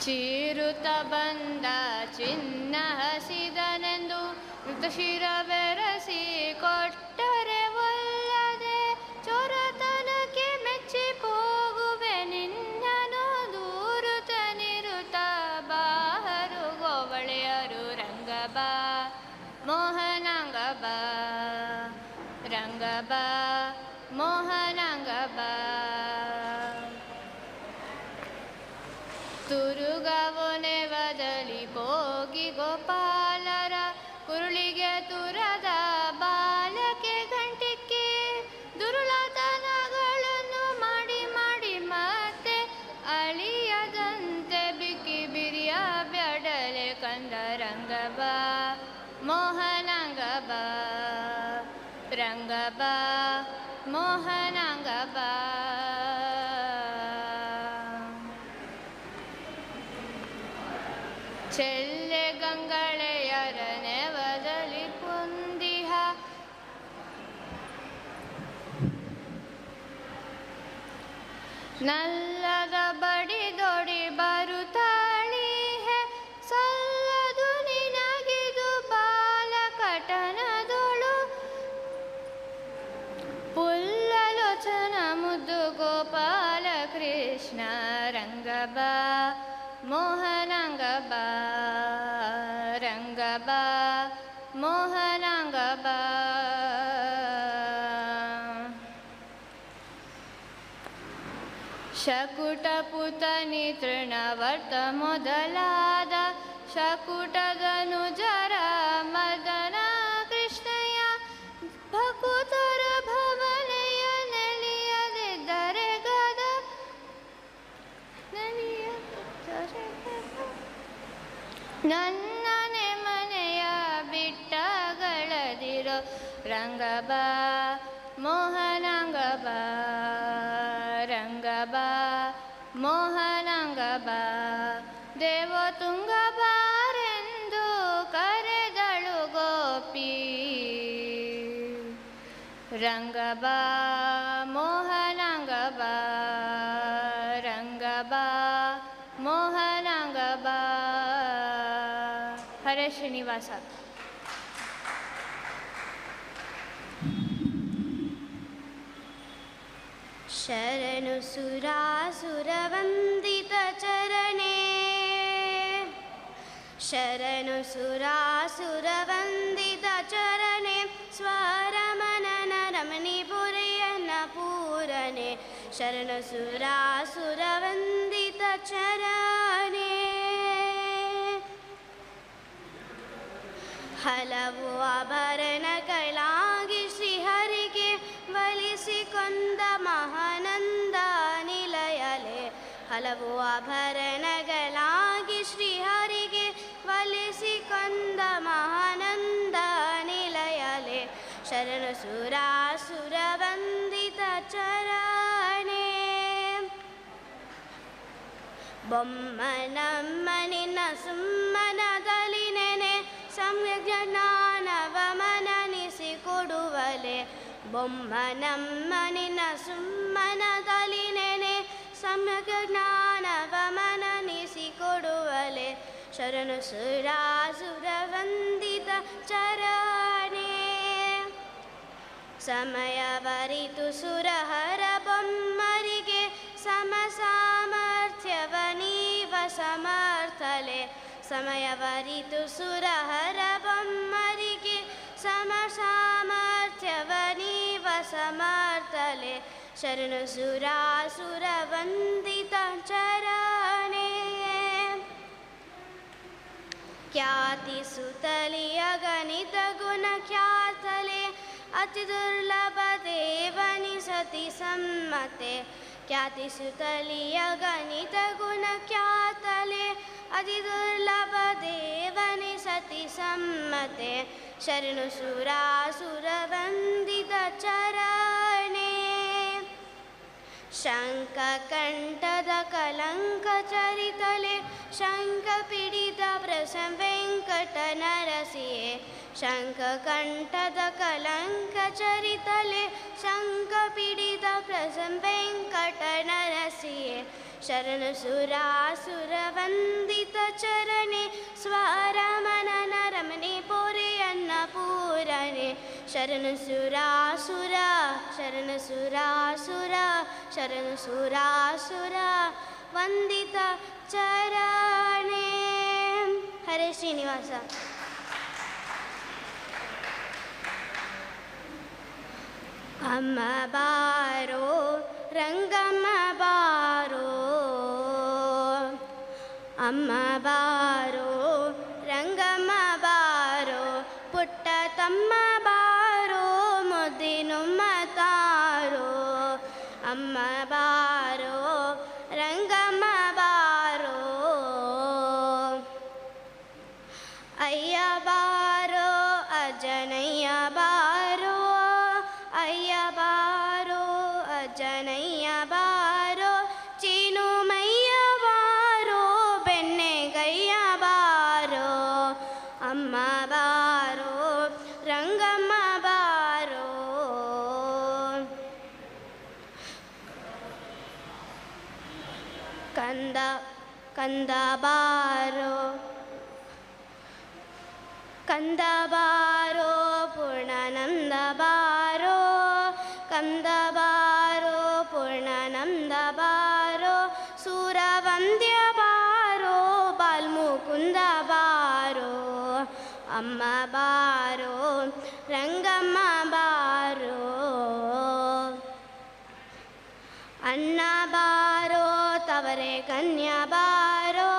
ಚೀರುತ ಬಂದ ಚಿನ್ನ ಹಸಿದನೆಂದು ಮೃತಶಿರ ಬೆರಸಿ ಕೊಟ್ಟರೆ ಒಲ್ಲದೆ ಚೊರತನಕ್ಕೆ ಮೆಚ್ಚಿ ಹೋಗುವೆ ನಿನ್ನನು ದೂರುತ ನಿರುತ ಬಾಹರು ಗೋವಳೆಯರು. ರಂಗಬಾ ಮೋಹನಾಂಗಬಾ ರಂಗಬಾ ಮೋಹನಾಂಗಬಾ ತುರುಗವನೆ ಬದಲಿ ಹೋಗಿ ಗೋಪಾಲರ ಕುರುಳಿಗೆ ತುರದ ಬಾಲಕೆ ಗಂಟಿಕ್ಕೆ ದುರುಳತನಗಳನ್ನು ಮಾಡಿ ಮಾಡಿ ಮತ್ತೆ ಅಳಿಯದಂತೆ ಬಿಕ್ಕಿ ಬಿರಿಯ ಬ್ಯಾಡಲೆ ಕಂದ. ರಂಗಬಾ ಮೋಹನಾಂಗಬಾ ರಂಗಬಾ ಮೋಹನಾಂಗಬಾ ಚೆಲ್ಲೆ ಗಂಗಳೆಯರ ನೆವದಲ್ಲಿ ಪೊಂದಿಹ ನಲ್ಲದ ಬಡಿದೊಡಿ ಬರುತ್ತಾಳಿ ಹೆ ಸಲ್ಲದು ನಿನಗಿದು ಬಾಲಕಟನದೊಳು ಪುಲ್ಲಲೋಚನ ಮುದ್ದು ಗೋಪಾಲ ಕೃಷ್ಣ. ರಂಗಬಾ ಮೋಹನಾಂಗಬಾ ರಂಗಬಾ ಮೋಹನಾಂಗಬಾ ಶಕುಟ ಪುತನಿ ತೃಣವರ್ತ ಮೊದಲಾದ ಶಕುಟದನುಜರ ಮದನ ಕೃಷ್ಣಯ್ಯ ಭಕುತರ ಭವನೆಯ ನೆಲೆಯದಿದ್ದರೆ ಗದ ನನ್ನನೆ ಮನೆಯ ಬಿಟ್ಟಗಳದಿರೋ. ರಂಗಬಾ ಮೋಹನಾಂಗಬಾ ರಂಗಬಾ ಮೋಹನಾಂಗಬಾ ದೇವ ತುಂಗಬಾರೆಂದು ಕರೆದಳು ಗೋಪಿ. ರಂಗಬಾ ಮೋಹನಾಂಗಬಾ ರಂಗಬಾ ಮೋಹನಾಂಗಬಾ ಹರೇ ಶ್ರೀನಿವಾಸ. ಶರಣು ಸುರಾಸುರವಂದಿತ ಚರಣೆ ಶರಣು ಸುರಾಸುರವಂದಿತ ಚರಣೆ ಸ್ವರಮನನ ರಮಣೀಪುರಿಯನ್ನ ಪೂರನೆ ಶರಣು ಸುರಾಸುರವಂದಿತ ಚರಣೆ. ಹಲವು ಆಭರಣಗಳಾಗಿ ಶ್ರೀಹರಿಗೆ ಒಲಿಸಿಕೊಂಡ ಮಹಾನಂದ ನಿಲಯಲೆ ಹಲವು ಆಭರಣಗಳಾಗಿ ಶ್ರೀಹರಿಗೆ ಒಲಿಸಿಕೊಂಡ ಮಹಾನಂದ ನಿಲಯಲೆ ಶರಣ ಸುರಾಸುರ ವಂದಿತ ಚರಣೆ. ಬೊಮ್ಮನಮ್ಮ ನಿನ್ನ ಸುಮ್ಮನದಲ್ಲಿ ನೆನೆ ಸಮ್ಯಕ್ ಜ್ಞಾನವ ಮನನಿಸಿಕೊಡುವಲೆ ಬೊಮ್ಮನಮ್ಮ ನಿನ್ನ ಸುಮ್ಮನದಲ್ಲಿ ನೆನೆ ಸಮ್ಯಕ್ ಜ್ಞಾನವ ಮನನಿಸಿಕೊಡುವಲೆ ಶರಣು ಸುರಾಸುರವಂದಿತ ಚರಣೆ ಸಮಯವರಿತು ಸುರಹರ ಬೊಮ್ಮರಿಗೆ ಸಮ ಸಾಮರ್ಥ್ಯವನೀವ ಸಮರ್ಥಲೆ ಸಮಯವರಿತು ಸುರಹರ ಬೊಮ್ಮರಿಗೆ ಸಮ ಸಾಮರ್ಥ್ಯವನೀವ ಸಮರ್ಥಲೆ ಶರಣು ಸುರಾಸುರವಂದಿತ ಚರಣೆ ಖ್ಯಾತಿ ಸುತಲಿಯ ಗಣಿತ ಗುಣ ಖ್ಯಾತಲೆ ಅತಿ ದುರ್ಲಭ ದೇವನಿ ಸತಿ ಸಮ್ಮತೆ ಖ್ಯಾತಿ ಸುತಲಿಯ ಗಣಿತ ಗುಣ ಖ್ಯಾತಲೆ ಅತಿ ದುರ್ಲಭ ದೇವನಿ ಸತಿ ಸಮ್ಮತೆ ಶರಣು ಸುರಾಸುರವಂದಿತ ಚರಣೆ ಶಂಖ ಕಂಠದ ಕಲಂಕ ಚರಿತಲೆ ಶಂಖ ಪಿಡಿತ ಪ್ರಸಂ ವೆಂಕಟ ನರಸಿಯೇ ಶಂಖ ಕಂಠದ ಕಲಂಕ ಚರಿತಲೆ ಶಂಖ ಪಿಡಿತ ಪ್ರಸಂ ವೆಂಕಟ ನರಸಿಯೇ ಶರಣು ಸುರಾಸುರವಂದಿತ ಚರಣೆ ಸ್ವರಮನನ ರಮಣಿ ಪೋರೆ ಅನ್ನಪೂರಣೆ ಶರಣು ಸುರಾಸುರ ಶರಣು ಸುರಾಸುರ ಶರಣು ಸುರಾಸುರ ವಂದಿತ ಚರಣೆ. ಹರೇ ಶ್ರೀನಿವಾಸ. ಅಮ್ಮ ಬಾರೋ ರಂಗಮ್ಮ ಬಾರೋ ಅಮ್ಮ ಬಾರೋ ರಂಗಮ್ಮ ಬಾರೋ ಪುಟ್ಟ ತಮ್ಮ ಬಾರೋ ಮುದ್ದಿನುಮ್ಮ ತಾರೋ ಅಮ್ಮ ಬಾರೋ ರಂಗಮ್ಮ ಬಾರೋ ಅಯ್ಯ ಬಾರೋ ಅಜ್ಜನಯ್ಯ ಬಾರೋ ಅಯ್ಯ ಬಾರೋ ಅಜ್ಜನಯ್ಯ ಬಾರೋ ಚೀನುಮಯ್ಯ ಬಾರೋ ಬೆನ್ನೆಗಯ್ಯ ಬಾರೋ ಅಮ್ಮ ಬಾರೋ ರಂಗಮ್ಮ ಬಾರೋ ಕಂದ ಕಂದ ಬಾರೋ ಕಂದ ಬಾರೋ ಪೂರ್ಣಾನಂದ ಬಾರೋ ಕಂದ ಬಾರೋ ಪೂರ್ಣಾನಂದ ಬಾರೋ ಸೂರವಂದ್ಯ ಬಾರೋ ಬಾಲ್ಮುಕುಂದ ಬಾರೋ ಅಮ್ಮ ಬಾರೋ ರಂಗಮ್ಮ ಬಾರೋ ಅಣ್ಣ ಬಾರೋ ತವರೆ ಕನ್ಯಾ ಬಾರೋ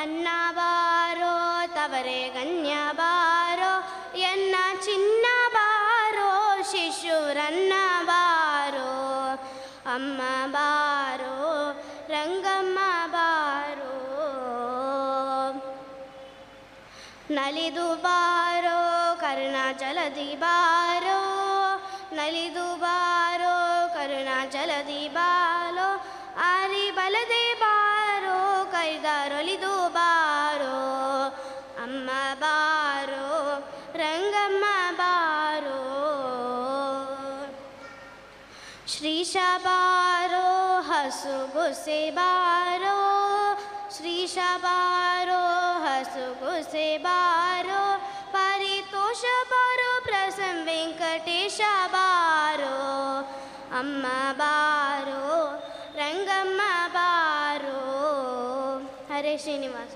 ಅಣ್ಣ ಬಾರೋ ತವರೆ ಕನ್ಯಾ ಬಾರೋ ಎನ್ನ ಚಿನ್ನ ಬಾರೋ ಶಿಶುರನ್ನ ಬಾರೋ ಅಮ್ಮ ಬಾರೋ ರಂಗಮ್ಮ ಬಾರೋ ನಲಿದು ಬಾರೋ ಕರುಣಾಚಲದಿ ಬಾರೋ ನಲಿದು ಬಾರೋ ಕರುಣಾಚಲದಿ ಬಾರೋ ಆರಿ ಬಲದೆ ಬಾರೋ ಕೈದಾರೊಲಿದು ಬಾರೋ ಅಮ್ಮ ಬಾರೋ ರಂಗಮ್ಮ ಬಾರೋ ಶ್ರೀಶ ಬಾರೋ ಹಸುಗುಸೆ ಬಾರೋ ಶ್ರೀಶ ಬಾರೋ ಹಸುಗುಸೆ ಬಾರೋ ಪರಿತೋಷ ಬಾರೋ ಪ್ರಸಂ ವೆಂಕಟೇಶ ಬಾರೋ ಅಮ್ಮ ಬಾರೋ ರಂಗಮ್ಮ ಬಾರೋ. ಹರೇ ಶ್ರೀನಿವಾಸ.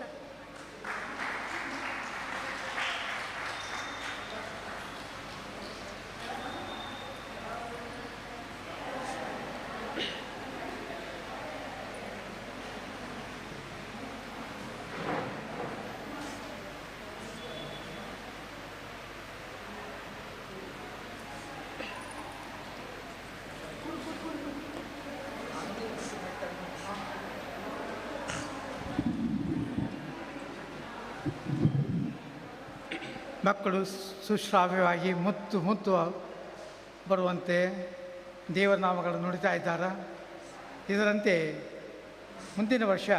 ಮಕ್ಕಳು ಸುಶ್ರಾವ್ಯವಾಗಿ ಮುತ್ತು ಮುತ್ತು ಬರುವಂತೆ ದೇವರ ನಾಮಗಳನ್ನು ನುಡಿತಾ ಇದ್ದಾರೆ. ಇದರಂತೆ ಮುಂದಿನ ವರ್ಷ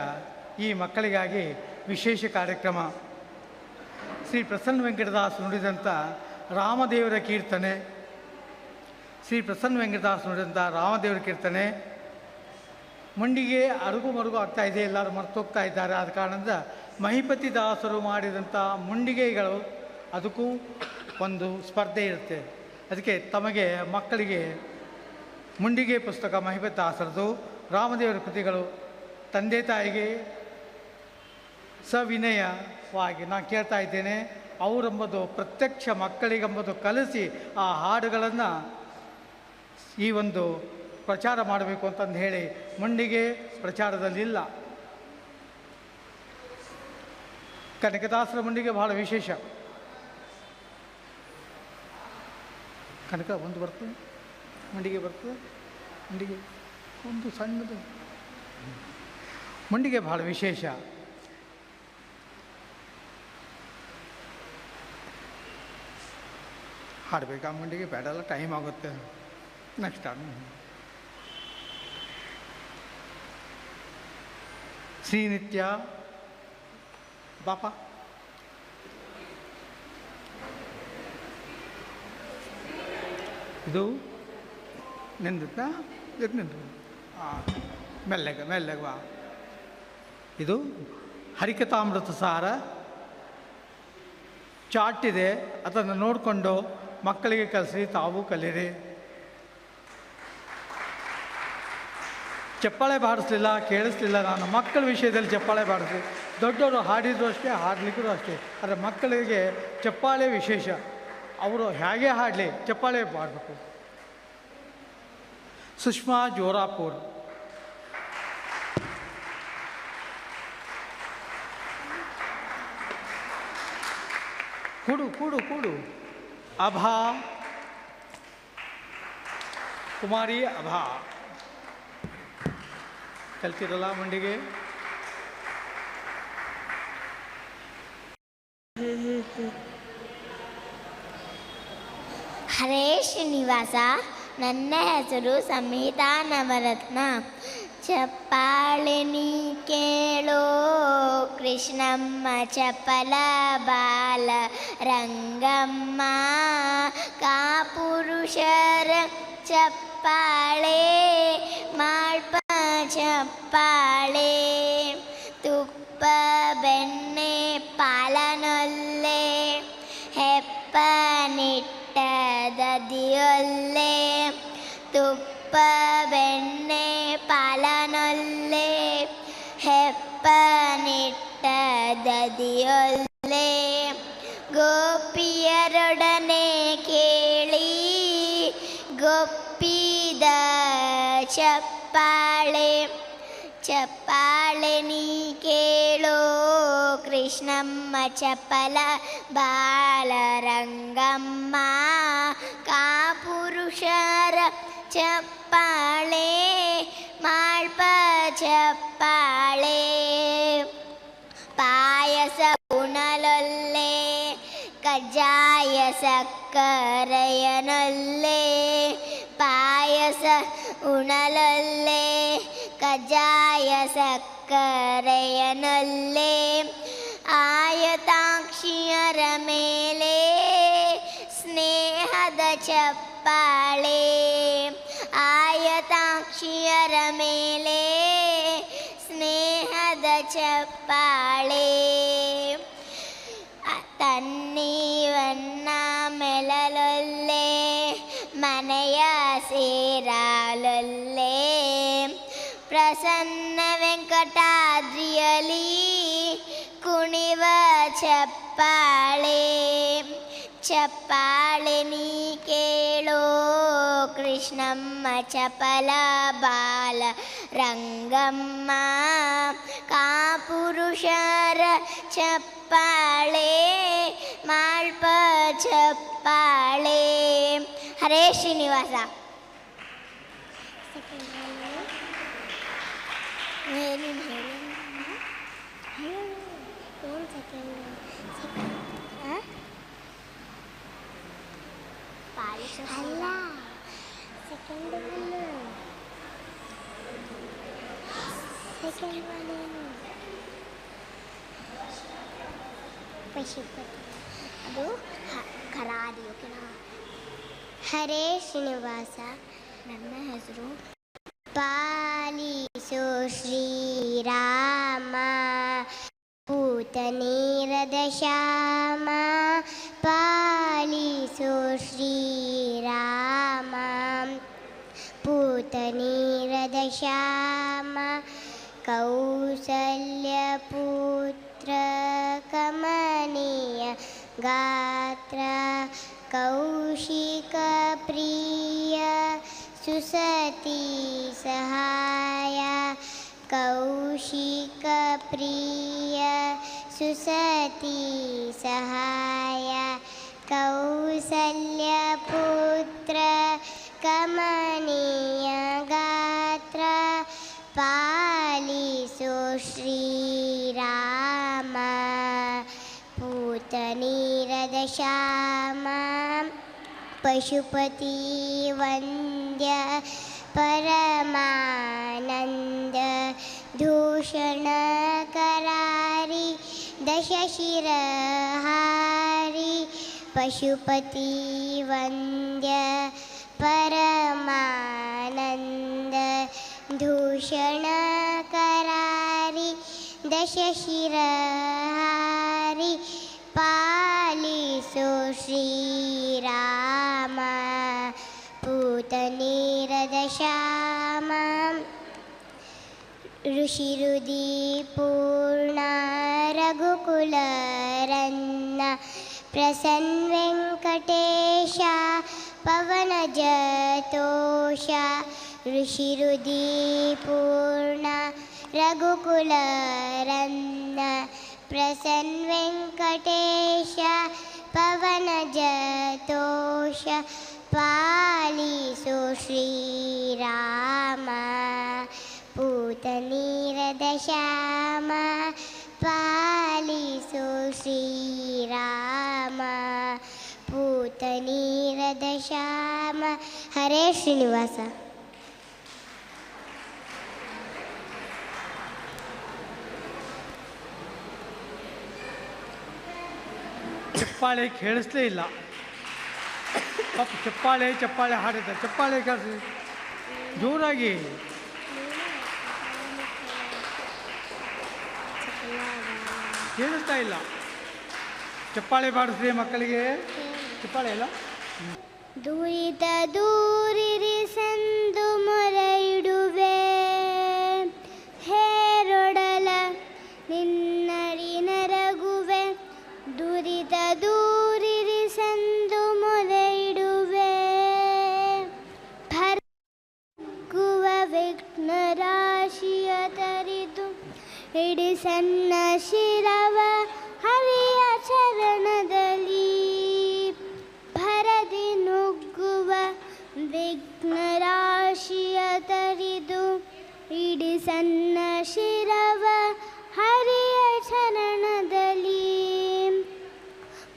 ಈ ಮಕ್ಕಳಿಗಾಗಿ ವಿಶೇಷ ಕಾರ್ಯಕ್ರಮ ಶ್ರೀ ಪ್ರಸನ್ನ ವೆಂಕಟದಾಸ್ ನುಡಿದಂಥ ರಾಮದೇವರ ಕೀರ್ತನೆ, ಶ್ರೀ ಪ್ರಸನ್ನ ವೆಂಕಟದಾಸ್ ನುಡಿದಂಥ ರಾಮದೇವರ ಕೀರ್ತನೆ ಮುಂಡಿಗೆ ಅರುಗು ಮರುಗು ಆಗ್ತಾ ಇದೆ, ಎಲ್ಲರೂ ಮರ್ತೋಗ್ತಾ ಇದ್ದಾರೆ. ಆದ ಕಾರಣದಿಂದ ಮಹಿಪತಿ ದಾಸರು ಮಾಡಿದಂಥ ಮುಂಡಿಗೆಗಳು ಅದಕ್ಕೂ ಒಂದು ಸ್ಪರ್ಧೆ ಇರುತ್ತೆ. ಅದಕ್ಕೆ ತಮಗೆ ಮಕ್ಕಳಿಗೆ ಮುಂಡಿಗೆ ಪುಸ್ತಕ ಮಹಿಪತಿ ದಾಸರದು ರಾಮದೇವರ ಕೃತಿಗಳು ತಂದೆ ತಾಯಿಗೆ ಸವಿನಯವಾಗಿ ನಾನು ಕೇಳ್ತಾ ಇದ್ದೇನೆ. ಅವರೆಂಬುದು ಪ್ರತ್ಯಕ್ಷ ಮಕ್ಕಳಿಗೆಂಬುದು ಕಲಿಸಿ ಆ ಹಾಡುಗಳನ್ನು ಈ ಒಂದು ಪ್ರಚಾರ ಮಾಡಬೇಕು ಅಂತಂದು ಹೇಳಿ ಮುಂಡಿಗೆ ಪ್ರಚಾರದಲ್ಲಿಲ್ಲ. ಕನಕದಾಸರ ಮುಂಡಿಗೆ ಬಹಳ ವಿಶೇಷ. ಕನಕ ಒಂದು ಬರ್ತದೆ, ಮುಂಡಿಗೆ ಬರ್ತದೆ, ಮುಂಡಿಗೆ ಒಂದು ಸಣ್ಣದು ಮುಂಡಿಗೆ ಬಹಳ ವಿಶೇಷ. ಹಾಡಬೇಕಾ ಮುಂಡಿಗೆ? ಬೇಡಲ್ಲ, ಟೈಮ್ ಆಗುತ್ತೆ. ನೆಕ್ಸ್ಟ್ ಶ್ರೀನಿತ್ಯ ಬಾಪ ಇದು ನಿಂದ ನಿಂದು ಮೆಲ್ಲಗೆ ಮೆಲ್ಲಗೆ ಬಾ. ಇದು ಹರಿಕಥಾಮೃತ ಸಾರ ಚಾರ್ಟ್ ಇದೆ, ಅದನ್ನು ನೋಡಿಕೊಂಡು ಮಕ್ಕಳಿಗೆ ಕಲಿಸಿ, ತಾವು ಕಲೀರಿ. ಚಪ್ಪಾಳೆ ಬಾಡಿಸ್ಲಿಲ್ಲ, ಕೇಳಿಸ್ಲಿಲ್ಲ. ನಾನು ಮಕ್ಕಳ ವಿಷಯದಲ್ಲಿ ಚಪ್ಪಾಳೆ ಬಾಡಿಸಿ, ದೊಡ್ಡವರು ಹಾಡಿದ್ರು ಅಷ್ಟೇ, ಹಾಡಲಿಕ್ಕೂ ಅಷ್ಟೇ. ಆದರೆ ಮಕ್ಕಳಿಗೆ ಚಪ್ಪಾಳೆ ವಿಶೇಷ. ಅವರು ಹೇಗೆ ಹಾಡಲಿ ಚಪ್ಪಾಳೆ ಮಾಡಬೇಕು. ಸುಷ್ಮಾ ಜೋರಾಪುರ್. ಕೂಡು ಕೂಡು ಕೂಡು. ಅಭಾ ಕುಮಾರಿ ಅಭಾ ಕಲ್ತಿರಲ್ಲ ಮುಂಡಿಗೆ. ಹರೇ ಶ್ರೀನಿವಾಸ. ನನ್ನ ಹೆಸರು ಸಂಹಿತಾ ನವರತ್ನ. ಚಪ್ಪಾಳೆ ನೀ ಕೇಳೋ ಕೃಷ್ಣಮ್ಮ ಚಪಲ ಬಾಲ ರಂಗಮ್ಮ. ಕಾಪುರುಷರ ಚಪ್ಪಾಳೆ ಮಾಳ್ಪ ಚಪ್ಪಾಳೆ. ತುಪ್ಪ ಬೆಣ್ಣೆ ಪಾಲನೊಲ್ಲೆ ಹೆಪ್ಪ ನಿಟ್ಟ ದದಿಯೊಲ್ಲೆ. ತುಪ್ಪ ಬೆಣ್ಣೆ ಪಾಲನೊಲ್ಲೆ ಹೆಪ್ಪ ನಿಟ್ಟ ದದಿಯೊಲ್ಲೆ. ಗೋಪಿಯರೊಡನೆ ಕೇಳಿ ಗೊಪ್ಪಿದ ಚಪ್ಪಾಳೆ. ಚಪ್ಪಾಳೆ ನೀ ಕೇಳೋ ಕೃಷ್ಣಮ್ಮ ಚಪಲ ಬಾಲರಂಗಮ್ಮ. ಕಾಪುರುಷರ ಚಪ್ಪಾಳೆ ಮಾಳ್ಪ ಚಪ್ಪಾಳೆ. ಪಾಯಸ ಉಣಲೊಲ್ಲೆ ಕಜ್ಜಾಯ ಸಕ್ಕರೆಯನೊಲ್ಲೆ. ಪಾಯಸ ಉಣಲೊಲ್ಲೆ ಕಜ್ಜಾಯ ಸಕ್ಕರೆಯನೊಲ್ಲೆ. ಆಯತಾಕ್ಷಿಯರ ಮೇಲೆ ಸ್ನೇಹದ ಚಪ್ಪಾಳೆ. ಆಯತಾಕ್ಷಿಯರ ಮೇಲೆ ಸ್ನೇಹದ ಚಪ್ಪಾಳೆ. ತನ್ನೀವನ್ನ ಮೆಲಲೊಲ್ಲೆ ಮನೆಯ ಸೇರಾಲೊಲ್ಲೆ. ಪ್ರಸನ್ನ ವೆಂಕಟಾದ್ರಿಯಲಿ ಕುಣಿವ ಚಪ್ಪಾಳೆ. ಚಪ್ಪಾಳೆ ನೀ ಕೇಳೋ ಕೃಷ್ಣಮ್ಮ ಚಪಲ ಬಾಲ ರಂಗಮ್ಮ. ಕಾಪುರುಷರ ಚಪ್ಪಾಳೆ ಮಾಳ್ಪ ಚಪ್ಪಾಳೆ. ಹರೇ ಶ್ರೀನಿವಾಸ. ಅಲ್ಲ ಸೆಕೆಂಡ್ ಅದು ಕರಾದಿ. ಓಕೆನಾ? ಹರೇ ಶ್ರೀನಿವಾಸ. ನನ್ನ ಹೆಸರು ಪಾಲಿಸೋ ಶ್ರೀರಾಮ ಪೂತನೇರದ ಶ್ಯಾಮ ಪಾಲಿಸೋ ಶ್ರೀರಾಮ ಪೂತನೇರದ ಶ್ಯಾಮ ಕೌಸಲ್ಯ ಪುತ್ರ ಕಮನೀಯ ಗಾತ್ರ ಕೌಶಿಕ ಪ್ರಿಯ ಸುಸತಿ ಸಹಾಯ ಕೌಶಿಕ ಪ್ರಿಯ ಸುಸತಿ ಸಹಾಯ ಕೌಸಲ್ಯ ಪುತ್ರ ಕಮನೀಯ ಗಾತ್ರ ಪಾಲಿಸೋ ಶ್ರೀರಾಮ ಪೂತನೀರದ ಶ್ಯಾಮ ಪಶುಪತಿ ವಂದ್ಯ ಪರಮಾನಂದ ದೂಷಣ ಕರಾರಿ ದಶಶಿರಹಾರಿ ಪಶುಪತಿ ವಂದ್ಯ ಪರಮಾನಂದ ದೂಷಣ ಕರಾರಿ ದಶಶಿರಹಾರಿ ಪಾಲಿಸೋ ಶ್ರೀರಾಮ ಪೂತನೇರದ ಶ್ಯಾಮ ಋಷಿರುದಿ ಪೂರ್ಣ ರಘುಕುಲ ರನ್ನ ಪ್ರಸನ್ನ ವೆಂಕಟೇಶ ಪವನ ಜತೋಷ ಋಷಿರುದಿ ಪೂರ್ಣ ರಘುಕುಲ ರನ್ನ ಪ್ರಸನ್ನ ವೆಂಕಟೇಶ ಪವನ ಜತೋಷ ಪಾಲಿಸೋ ಶ್ರೀರಾಮ ಪೂತನೀರದ ಶ್ಯಾಮ ಪಾಲಿಸೋ ಶ್ರೀರಾಮ ಪೂತನೀರದ ಶ್ಯಾಮ. ಹರೇ ಶ್ರೀನಿವಾಸ. ಚಪ್ಪಾಳೆ ಕೇಳಿಸ್ಲೇ ಇಲ್ಲ. ಪಾಪ ಚಪ್ಪಾಳೆ ಚಪ್ಪಾಳೆ ಹಾಡಿದ ಚಪ್ಪಾಳೆ ಕೇಳಿಸಿ ಜೋರಾಗಿ. ಕೇಳಿಸ್ತಾ ಇಲ್ಲ. ಚಪ್ಪಾಳೆ ಮಾಡಿಸ್ರಿ ಮಕ್ಕಳಿಗೆ. ಚಪ್ಪಾಳೆ ಇಲ್ಲ. ದುರಿತ ದೂರಿರಿ ಸಂದು ಮೊರೆ ಇಡುವೆ ಹೇರೊಡಲ ನಿನ್ನಡಿ ನರಗುವೆ. ದುರಿತ ದೂರಿರಿ ಸಂದು ಮೊರೆ ಇಡುವೆ ಭರ್ಗುವ ವಿಘ್ನ ರಾಶಿಯ ತರಿದು ಇಡಿ ಸಣ್ಣ ಶಿರವ ಹರಿಯ ಚರಣದಲ್ಲಿ ಭರದಿ ನುಗ್ಗುವ ವಿಘ್ನ ರಾಶಿಯ ತರಿದು ಇಡಿ ಸಣ್ಣ ಶಿರವ ಹರಿಯ ಚರಣದಲ್ಲಿ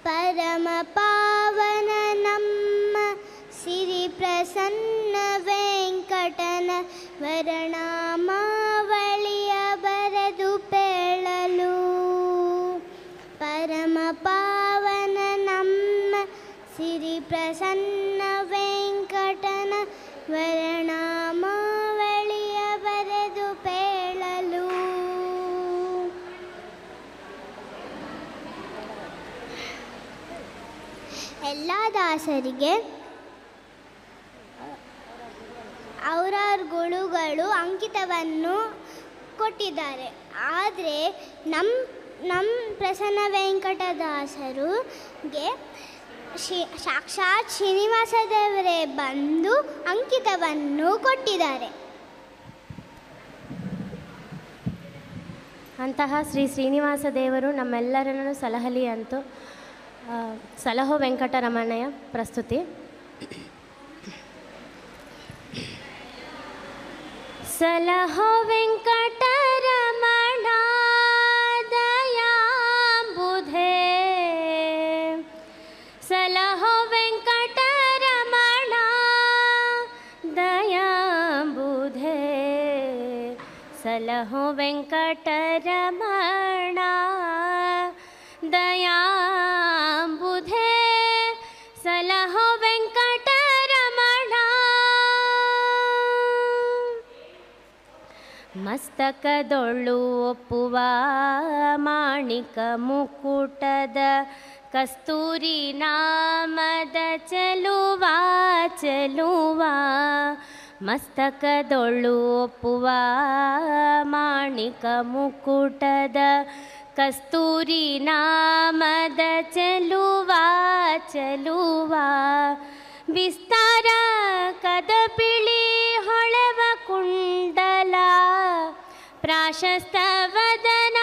ಪರಮ ಪಾವನ ನಮ್ಮ ಸಿರಿ ಪ್ರಸನ್ನ ವೆಂಕಟನ ವರ್ಣಮಾವಳಿಯ ಬರೆದು ಪೇಳಲು. ಪರಮ ಪಾವನ ನಮ್ಮ ಸಿರಿ ಪ್ರಸನ್ನ ವೆಂಕಟನ ವರ್ಣಮಾವಳಿಯ ಬರೆದು ಪೇಳಲು. ಎಲ್ಲ ದಾಸರಿಗೆ ಅವರವ್ರ ಗುರುಗಳು ಅಂಕಿತವನ್ನು ಕೊಟ್ಟಿದ್ದಾರೆ. ಆದರೆ ನಮ್ಮ ಪ್ರಸನ್ನ ವೆಂಕಟದಾಸರಿಗೆ ಸಾಕ್ಷಾತ್ ಶ್ರೀನಿವಾಸ ದೇವರೇ ಬಂದು ಅಂಕಿತವನ್ನು ಕೊಟ್ಟಿದ್ದಾರೆ. ಅಂತಹ ಶ್ರೀ ಶ್ರೀನಿವಾಸ ದೇವರು ನಮ್ಮೆಲ್ಲರನ್ನು ಸಲಹಲಿ ಅಂತು ಸಲಹೋ ವೆಂಕಟರಮಣಯ್ಯ ಪ್ರಸ್ತುತಿ. ಸಲಹೋ ವೆಂಕಟರಮಣ ದಯಾಂಬುಧೇ ಸಲಹೋ ವೆಂಕಟರಮಣ ದಯಾಂಬುಧೇ ಸಲಹೋ ವೆಂಕಟರಮಣ ದಯಾಂಬುಧೇ ಸಲಹೋ ವೆಂಕಟರಮಣ. ಮಸ್ತಕದೊಳ್ಳು ಒಪ್ಪುವ ಮಾಣಿಕ ಮುಕುಟದ ಕಸ್ತೂರಿ ನಾಮದ ಚೆಲುವ ಚೆಲುವ. ಮಸ್ತಕದೊಳ್ಳು ಒಪ್ಪುವ ಮಾಣಿಕ ಮುಕುಟದ ಕಸ್ತೂರಿ ನಾಮದ ಚೆಲುವ ಚೆಲುವ. ವಿಸ್ತಾರ ಕದಪಿಳಿ ಹೊಳೆವ ಕುಂಡಲ ಪ್ರಾಶಸ್ತ ವದನ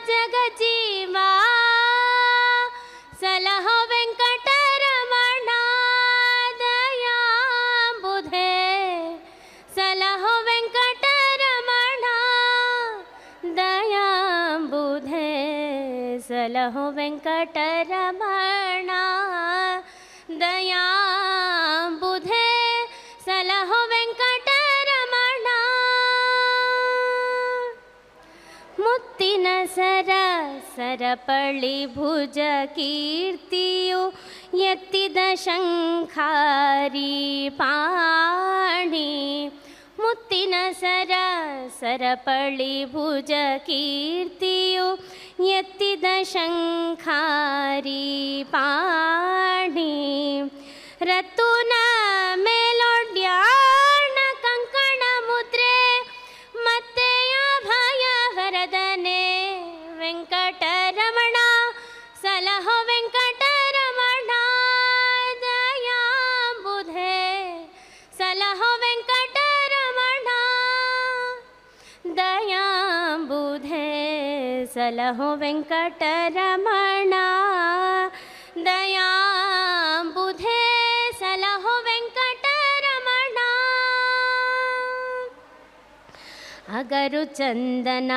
ಜಗಜೀವ. ಸಲಹೋ ವೆಂಕಟರಮಣ ದಯಾಂಬುಧೆ. ಸಲಹೋ ವೆಂಕಟರಮಣ ದಯಾಂಬುಧೆ. ಸಲಹೋ ವೆಂಕಟರಮಣ ದಯಾಂಬುಧೆ. ಸಲಹೋ ವೆಂಕಟರಮಣ. ಮುತ್ತಿನ ಸರ ಸರಪಳಿ ಭುಜ ಕೀರ್ತಿಯು ಎತ್ತಿದ ಶಂಖಾರಿ ಪಾಣಿ. ಮುತ್ತಿನ ಸರ ಸರಪಳಿ ಭುಜ ಕೀರ್ತಿಯು ಎತ್ತಿದ ಶಂಖಾರಿ ಪಾಣಿ. ರತುನ ಮೇಲೊಡ್ಯಾಣ ಕಂಕಣ ಮುದ್ರೆ ಮತ್ತೆ ಅಭಯ ವರದನೆ ವೆಂಕಟರಮಣ. ಸಲಹೋ ವೆಂಕಟರಮಣ ದಯಾಂಬುಧೆ. ಸಲಹೋ ವೆಂಕಟರಮಣ ದಯಾಂಬುಧೆ. ಸಲಹೋ ವೆಂಕಟರಮಣ ದಯಾಂಬುಧೆ. ಸಲಹೋ ವೆಂಕಟರಮಣ. ಅಗರು ಚಂದನ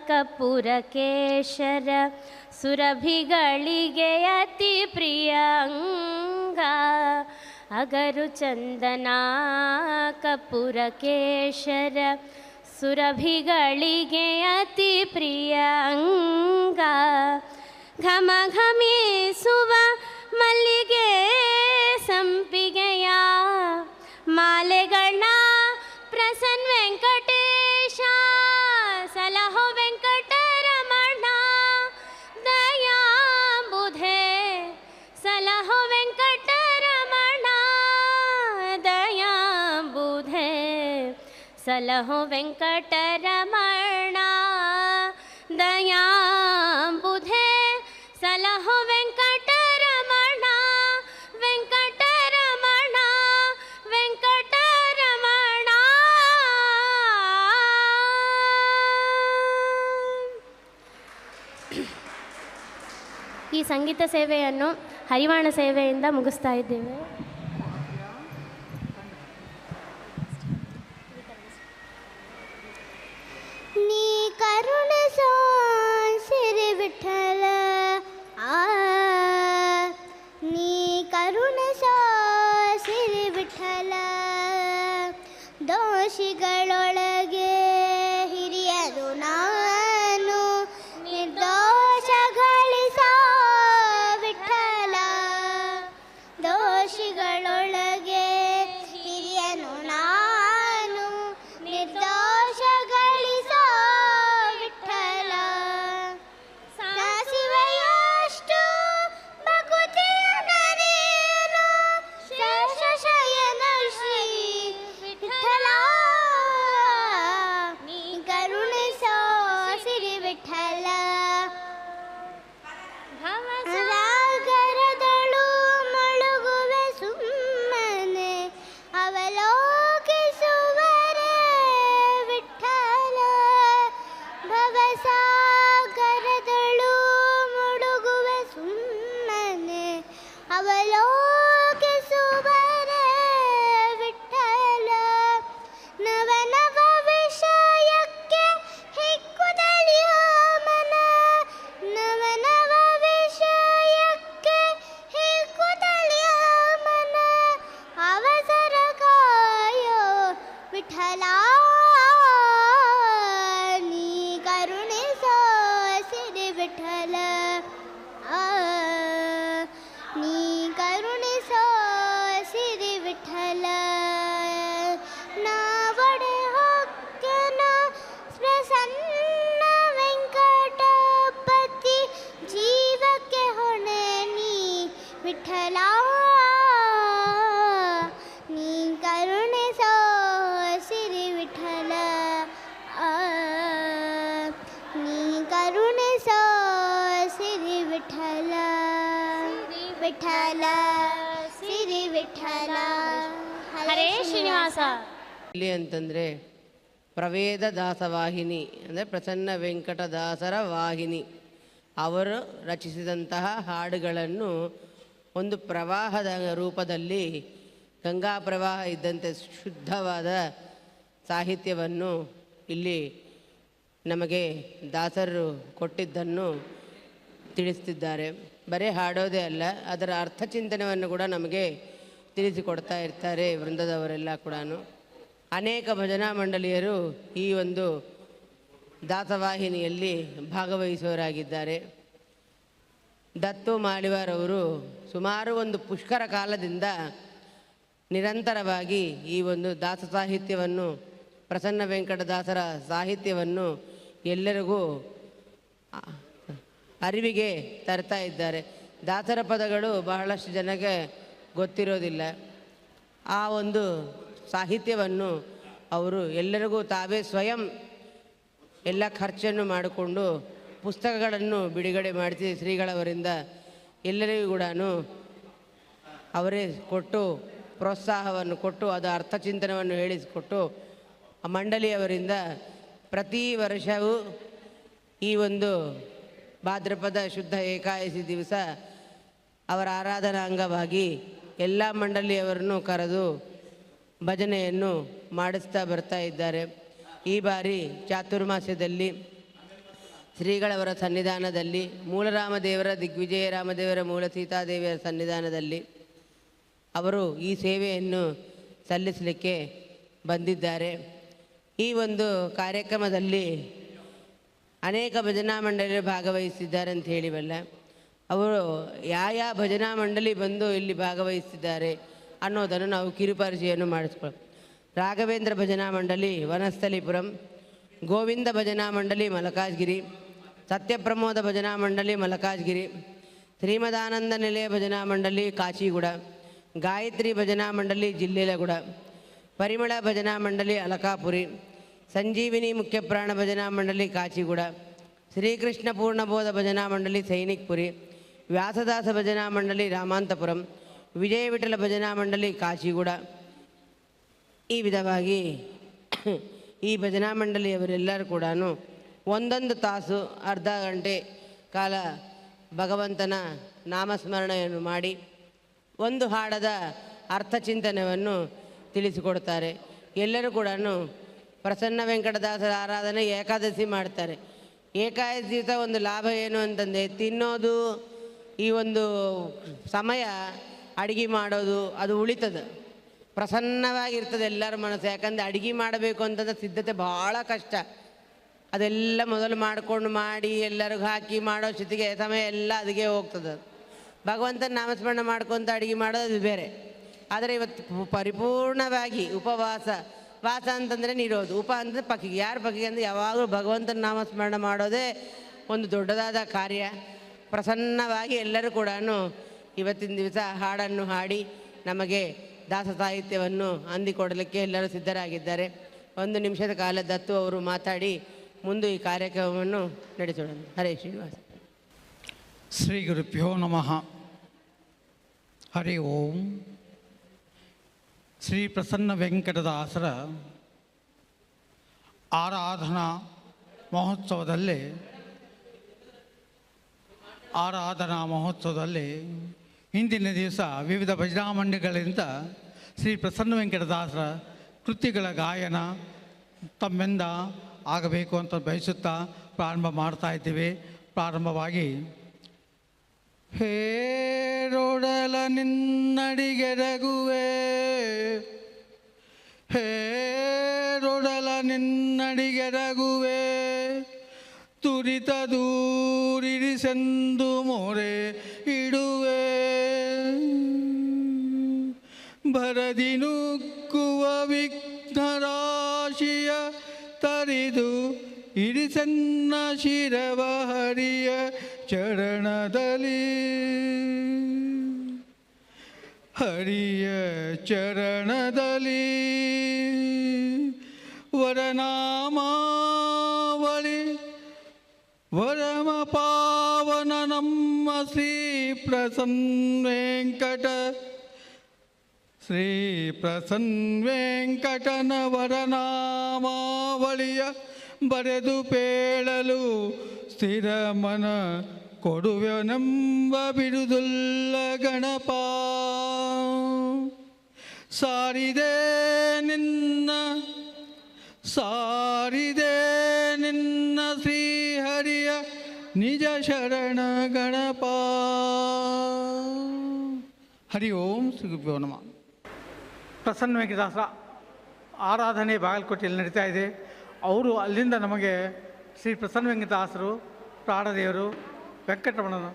ಕಪೂರ ಕೇಶರ ಸುರಭಿಗಳಿಗೆ ಅತಿ ಪ್ರಿಯಂಗ. ಅಗರು ಚಂದನ ಕಪೂರ ಕೇಶರ ಸುರಭಿಗಳಿಗೆ ಅತಿ ಪ್ರಿಯಂಗ. ಘಮ ಘಮಿಸುವ ಮಲ್ಲಿಗೆ ಸಂಪಿಗೆಯ ಮಾಲೆಗಳ ಪ್ರಸನ್ನ ವೆಂಕಟೇಶ. ಸಲಹೋ ವೆಂಕಟರಮಣ ದಯಾಂಬುಧೆ. ಸಲಹೋ ವೆಂಕಟರಮಣ ದಯಾಂಬುಧೆ. ಸಲಹೋ ವೆಂಕಟರಮಣ ದಯಾಂಬುಧೆ. ಸಲಹೋ ವೆಂಕಟರಮಣ ವೆಂಕಟರಮಣ ವೆಂಕಟರಮಣ. ಈ ಸಂಗೀತ ಸೇವೆಯನ್ನು ಹರಿವಾಣ ಸೇವೆಯಿಂದ ಮುಗಿಸ್ತಾ ಇದ್ದೇವೆ. ನೀ ಕರುಣಿಸೋ ಸಿರಿ ವಿಠಲ ನೀ ಕರುಣಿಸೋ ಸಿರಿ ವಿಠಲ. ದೋಷಿಗಳೊಳಗೆ ಹಿರಿಯರು ನಾನು ನಿರ್ದೋಷ ಗಳಿಸೋ ವಿಠಲ. ದೋಷಿಗಳ ವಿಠಲ ಸಿರಿ ವಿಠಲ ಹರೇ ಶ್ರೀನಿವಾಸ. ಇಲ್ಲಿ ಅಂತಂದರೆ ಪ್ರವೇದ ದಾಸವಾಹಿನಿ ಅಂದರೆ ಪ್ರಸನ್ನ ವೆಂಕಟದಾಸರ ವಾಹಿನಿ ಅವರು ರಚಿಸಿದಂತಹ ಹಾಡುಗಳನ್ನು ಒಂದು ಪ್ರವಾಹದ ರೂಪದಲ್ಲಿ ಗಂಗಾ ಪ್ರವಾಹ ಇದ್ದಂತೆ ಶುದ್ಧವಾದ ಸಾಹಿತ್ಯವನ್ನು ಇಲ್ಲಿ ನಮಗೆ ದಾಸರು ಕೊಟ್ಟಿದ್ದನ್ನು ತಿಳಿಸ್ತಿದ್ದಾರೆ. ಬರೀ ಹಾಡೋದೇ ಅಲ್ಲ, ಅದರ ಅರ್ಥಚಿಂತನೆಯನ್ನು ಕೂಡ ನಮಗೆ ತಿಳಿಸಿಕೊಡ್ತಾ ಇರ್ತಾರೆ ವೃಂದದವರೆಲ್ಲ ಕೂಡ. ಅನೇಕ ಭಜನಾ ಮಂಡಳಿಯರು ಈ ಒಂದು ದಾಸವಾಹಿನಿಯಲ್ಲಿ ಭಾಗವಹಿಸುವವರಾಗಿದ್ದಾರೆ. ದತ್ತು ಮಾಳಿವಾರವರು ಸುಮಾರು ಒಂದು ಪುಷ್ಕರ ಕಾಲದಿಂದ ನಿರಂತರವಾಗಿ ಈ ಒಂದು ದಾಸ ಸಾಹಿತ್ಯವನ್ನು, ಪ್ರಸನ್ನ ವೆಂಕಟದಾಸರ ಸಾಹಿತ್ಯವನ್ನು ಎಲ್ಲರಿಗೂ ಅರಿವಿಗೆ ತರ್ತಾ ಇದ್ದಾರೆ. ದಾಸರ ಪದಗಳು ಬಹಳಷ್ಟು ಜನಕ್ಕೆ ಗೊತ್ತಿರೋದಿಲ್ಲ. ಆ ಒಂದು ಸಾಹಿತ್ಯವನ್ನು ಅವರು ಎಲ್ಲರಿಗೂ ತಾವೇ ಸ್ವಯಂ ಎಲ್ಲ ಖರ್ಚನ್ನು ಮಾಡಿಕೊಂಡು ಪುಸ್ತಕಗಳನ್ನು ಬಿಡುಗಡೆ ಮಾಡಿಸಿ ಶ್ರೀಗಳವರಿಂದ ಎಲ್ಲರಿಗೂ ಕೂಡ ಅವರೇ ಕೊಟ್ಟು ಪ್ರೋತ್ಸಾಹವನ್ನು ಕೊಟ್ಟು ಅದು ಅರ್ಥಚಿಂತನವನ್ನು ಹೇಳಿಸಿಕೊಟ್ಟು ಮಂಡಳಿಯವರಿಂದ ಪ್ರತಿ ವರ್ಷವೂ ಈ ಒಂದು ಭಾದ್ರಪದ ಶುದ್ಧ ಏಕಾದಶಿ ದಿವಸ ಅವರ ಆರಾಧನಾ ಅಂಗವಾಗಿ ಎಲ್ಲ ಮಂಡಳಿಯವರನ್ನು ಕರೆದು ಭಜನೆಯನ್ನು ಮಾಡಿಸ್ತಾ ಬರ್ತಾ ಇದ್ದಾರೆ. ಈ ಬಾರಿ ಚಾತುರ್ಮಾಸ್ಯದಲ್ಲಿ ಶ್ರೀಗಳವರ ಸನ್ನಿಧಾನದಲ್ಲಿ ಮೂಲರಾಮದೇವರ ದಿಗ್ವಿಜಯ ರಾಮದೇವರ ಮೂಲ ಸೀತಾದೇವಿಯರ ಸನ್ನಿಧಾನದಲ್ಲಿ ಅವರು ಈ ಸೇವೆಯನ್ನು ಸಲ್ಲಿಸಲಿಕ್ಕೆ ಬಂದಿದ್ದಾರೆ. ಈ ಒಂದು ಕಾರ್ಯಕ್ರಮದಲ್ಲಿ ಅನೇಕ ಭಜನಾ ಮಂಡಳಿಯರು ಭಾಗವಹಿಸಿದ್ದಾರೆ ಅಂತ ಹೇಳಿವಲ್ಲ, ಅವರು ಯಾವ ಭಜನಾ ಮಂಡಳಿ ಬಂದು ಇಲ್ಲಿ ಭಾಗವಹಿಸಿದ್ದಾರೆ ಅನ್ನೋದನ್ನು ನಾವು ಕಿರುಪರಿಚಯನ್ನು ಮಾಡಿಸ್ಕೊಳ್ಳೋಣ. ರಾಘವೇಂದ್ರ ಭಜನಾ ಮಂಡಳಿ ವನಸ್ಥಲಿಪುರಂ, ಗೋವಿಂದ ಭಜನಾ ಮಂಡಳಿ ಮಲಕಾಜ್ಗಿರಿ, ಸತ್ಯಪ್ರಮೋದ ಭಜನಾ ಮಂಡಳಿ ಮಲಕಾಜ್ಗಿರಿ, ಶ್ರೀಮದಾನಂದ ನಿಲಯ ಭಜನಾ ಮಂಡಳಿ ಕಾಚಿಗುಡ, ಗಾಯತ್ರಿ ಭಜನಾ ಮಂಡಳಿ ಜಿಲ್ಲೆಲಗುಡ, ಪರಿಮಳ ಭಜನಾ ಮಂಡಳಿ ಅಲಕಾಪುರಿ, ಸಂಜೀವಿನಿ ಮುಖ್ಯಪ್ರಾಣ ಭಜನಾ ಮಂಡಳಿ ಕಾಚಿಗುಡ, ಶ್ರೀಕೃಷ್ಣ ಪೂರ್ಣಬೋಧ ಭಜನಾ ಮಂಡಳಿ ಸೈನಿಕ್ಪುರಿ, ವ್ಯಾಸದಾಸ ಭಜನಾ ಮಂಡಳಿ ರಾಮಾಂತಪುರಂ, ವಿಜಯ ವಿಠಲ ಭಜನಾ ಮಂಡಳಿ ಕಾಚಿಗುಡ. ಈ ವಿಧವಾಗಿ ಈ ಭಜನಾ ಮಂಡಳಿಯವರೆಲ್ಲರೂ ಕೂಡ ಒಂದೊಂದು ತಾಸು ಅರ್ಧ ಗಂಟೆ ಕಾಲ ಭಗವಂತನ ನಾಮಸ್ಮರಣೆಯನ್ನು ಮಾಡಿ ಒಂದು ಹಾಡದ ಅರ್ಥಚಿಂತನೆಯನ್ನು ತಿಳಿಸಿಕೊಡ್ತಾರೆ. ಎಲ್ಲರೂ ಕೂಡ ಪ್ರಸನ್ನ ವೆಂಕಟದಾಸರ ಆರಾಧನೆ ಏಕಾದಶಿ ಮಾಡ್ತಾರೆ. ಏಕಾದಶಿ ದಿವಸ ಒಂದು ಲಾಭ ಏನು ಅಂತಂದರೆ ತಿನ್ನೋದು, ಈ ಒಂದು ಸಮಯ ಅಡುಗೆ ಮಾಡೋದು ಅದು ಉಳಿತದೆ, ಪ್ರಸನ್ನವಾಗಿರ್ತದೆ ಎಲ್ಲರ ಮನಸ್ಸು. ಯಾಕಂದರೆ ಅಡುಗೆ ಮಾಡಬೇಕು ಅಂತಂದ್ರೆ ಸಿದ್ಧತೆ ಭಾಳ ಕಷ್ಟ. ಅದೆಲ್ಲ ಮೊದಲು ಮಾಡಿಕೊಂಡು ಮಾಡಿ ಎಲ್ಲರಿಗೂ ಹಾಕಿ ಮಾಡೋ ಸ್ಥಿತಿಗೆ ಸಮಯ ಎಲ್ಲ ಅದಕ್ಕೆ ಹೋಗ್ತದೆ. ಭಗವಂತನ ನಾಮಸ್ಮರಣೆ ಮಾಡ್ಕೊತ ಅಡುಗೆ ಮಾಡೋದು ಅದು ಬೇರೆ. ಆದರೆ ಇವತ್ತು ಪರಿಪೂರ್ಣವಾಗಿ ಉಪವಾಸ, ವಾಸ ಅಂತಂದರೆ ನಿರೋಧ, ಉಪ ಅಂದರೆ ಪಕ್ಕಿಗೆ. ಯಾರು ಪಕ್ಕಿಗೆ ಅಂದರೆ ಯಾವಾಗಲೂ ಭಗವಂತನ ನಾಮಸ್ಮರಣೆ ಮಾಡೋದೇ ಒಂದು ದೊಡ್ಡದಾದ ಕಾರ್ಯ. ಪ್ರಸನ್ನವಾಗಿ ಎಲ್ಲರೂ ಕೂಡ ಇವತ್ತಿನ ದಿವಸ ಹಾಡನ್ನು ಹಾಡಿ ನಮಗೆ ದಾಸ ಸಾಹಿತ್ಯವನ್ನು ಅಂದಿಕೊಡಲಿಕ್ಕೆ ಎಲ್ಲರೂ ಸಿದ್ಧರಾಗಿದ್ದಾರೆ. 1 ನಿಮಿಷದ ಕಾಲ ದತ್ತು ಅವರು ಮಾತಾಡಿ ಮುಂದೆ ಈ ಕಾರ್ಯಕ್ರಮವನ್ನು ನಡೆಸೋಣ. ಹರೇ ಶ್ರೀನಿವಾಸ. ಶ್ರೀ ಗುರುಭ್ಯೋ ನಮಃ. ಹರಿ ಓಂ. ಶ್ರೀ ಪ್ರಸನ್ನ ವೆಂಕಟದಾಸರ ಆರಾಧನಾ ಮಹೋತ್ಸವದಲ್ಲಿ ಹಿಂದಿನ ದಿವಸ ವಿವಿಧ ಭಜನಾ ಮಂಡಳಿಗಳಿಂದ ಶ್ರೀ ಪ್ರಸನ್ನ ವೆಂಕಟದಾಸರ ಕೃತಿಗಳ ಗಾಯನ ತಮ್ಮಿಂದ ಆಗಬೇಕು ಅಂತ ಬಯಸುತ್ತಾ ಪ್ರಾರಂಭ ಮಾಡ್ತಾ ಇದ್ದೀವಿ. ಪ್ರಾರಂಭವಾಗಿ ಹೇರೊಡಲ ನಿನ್ನಡಿಗೆರಗುವೆ, ಹೇರೊಡಲ ನಿನ್ನಡಿಗೆರಗುವೆ, ತುರಿತ ದೂರಿರಿಸೆಂದು ಮೊರೆ ಇಡುವೆ, ಭರದಿ ನುಗ್ಗುವ ವಿಘ್ನರಾಶಿಯ ತರಿದು ಇರಿಸನ್ನ ಶಿರವ ಹರಿಯ ಚರಣದಲ್ಲಿ, ಹರಿಯ ಚರಣದಲ್ಲಿ ವರನಾಮಾವಳಿ ವರಮ ಪಾವನನ ನಮ್ಮ ಶ್ರೀ ಪ್ರಸನ್ನ ವೆಂಕಟನ ವರನಾಮಾವಳಿಯ ಬರೆದು ಪೇಳಲು ಸ್ಥಿರ ಮನ ಕೊಡುವೆನೆಂಬ ಬಿಡುದುಲ್ಲ ಗಣಪ. ಸಾರಿದೆ ನಿನ್ನ ಶ್ರೀಹರಿಯ ನಿಜ ಶರಣ ಗಣಪ. ಹರಿ ಓಂ ಶ್ರೀ ಗುರುಭ್ಯೋ ನಮಃ. ಪ್ರಸನ್ನ ವೆಂಕಟದಾಸರ ಆರಾಧನೆ ಬಾಗಲಕೋಟೆಯಲ್ಲಿ ನಡೀತಾ ಇದೆ. ಅವರು ಅಲ್ಲಿಂದ ನಮಗೆ ಶ್ರೀ ಪ್ರಸನ್ನ ವೆಂಕಟದಾಸರು, ಪ್ರಾಣದೇವರು, ವೆಂಕಟರಮಣನ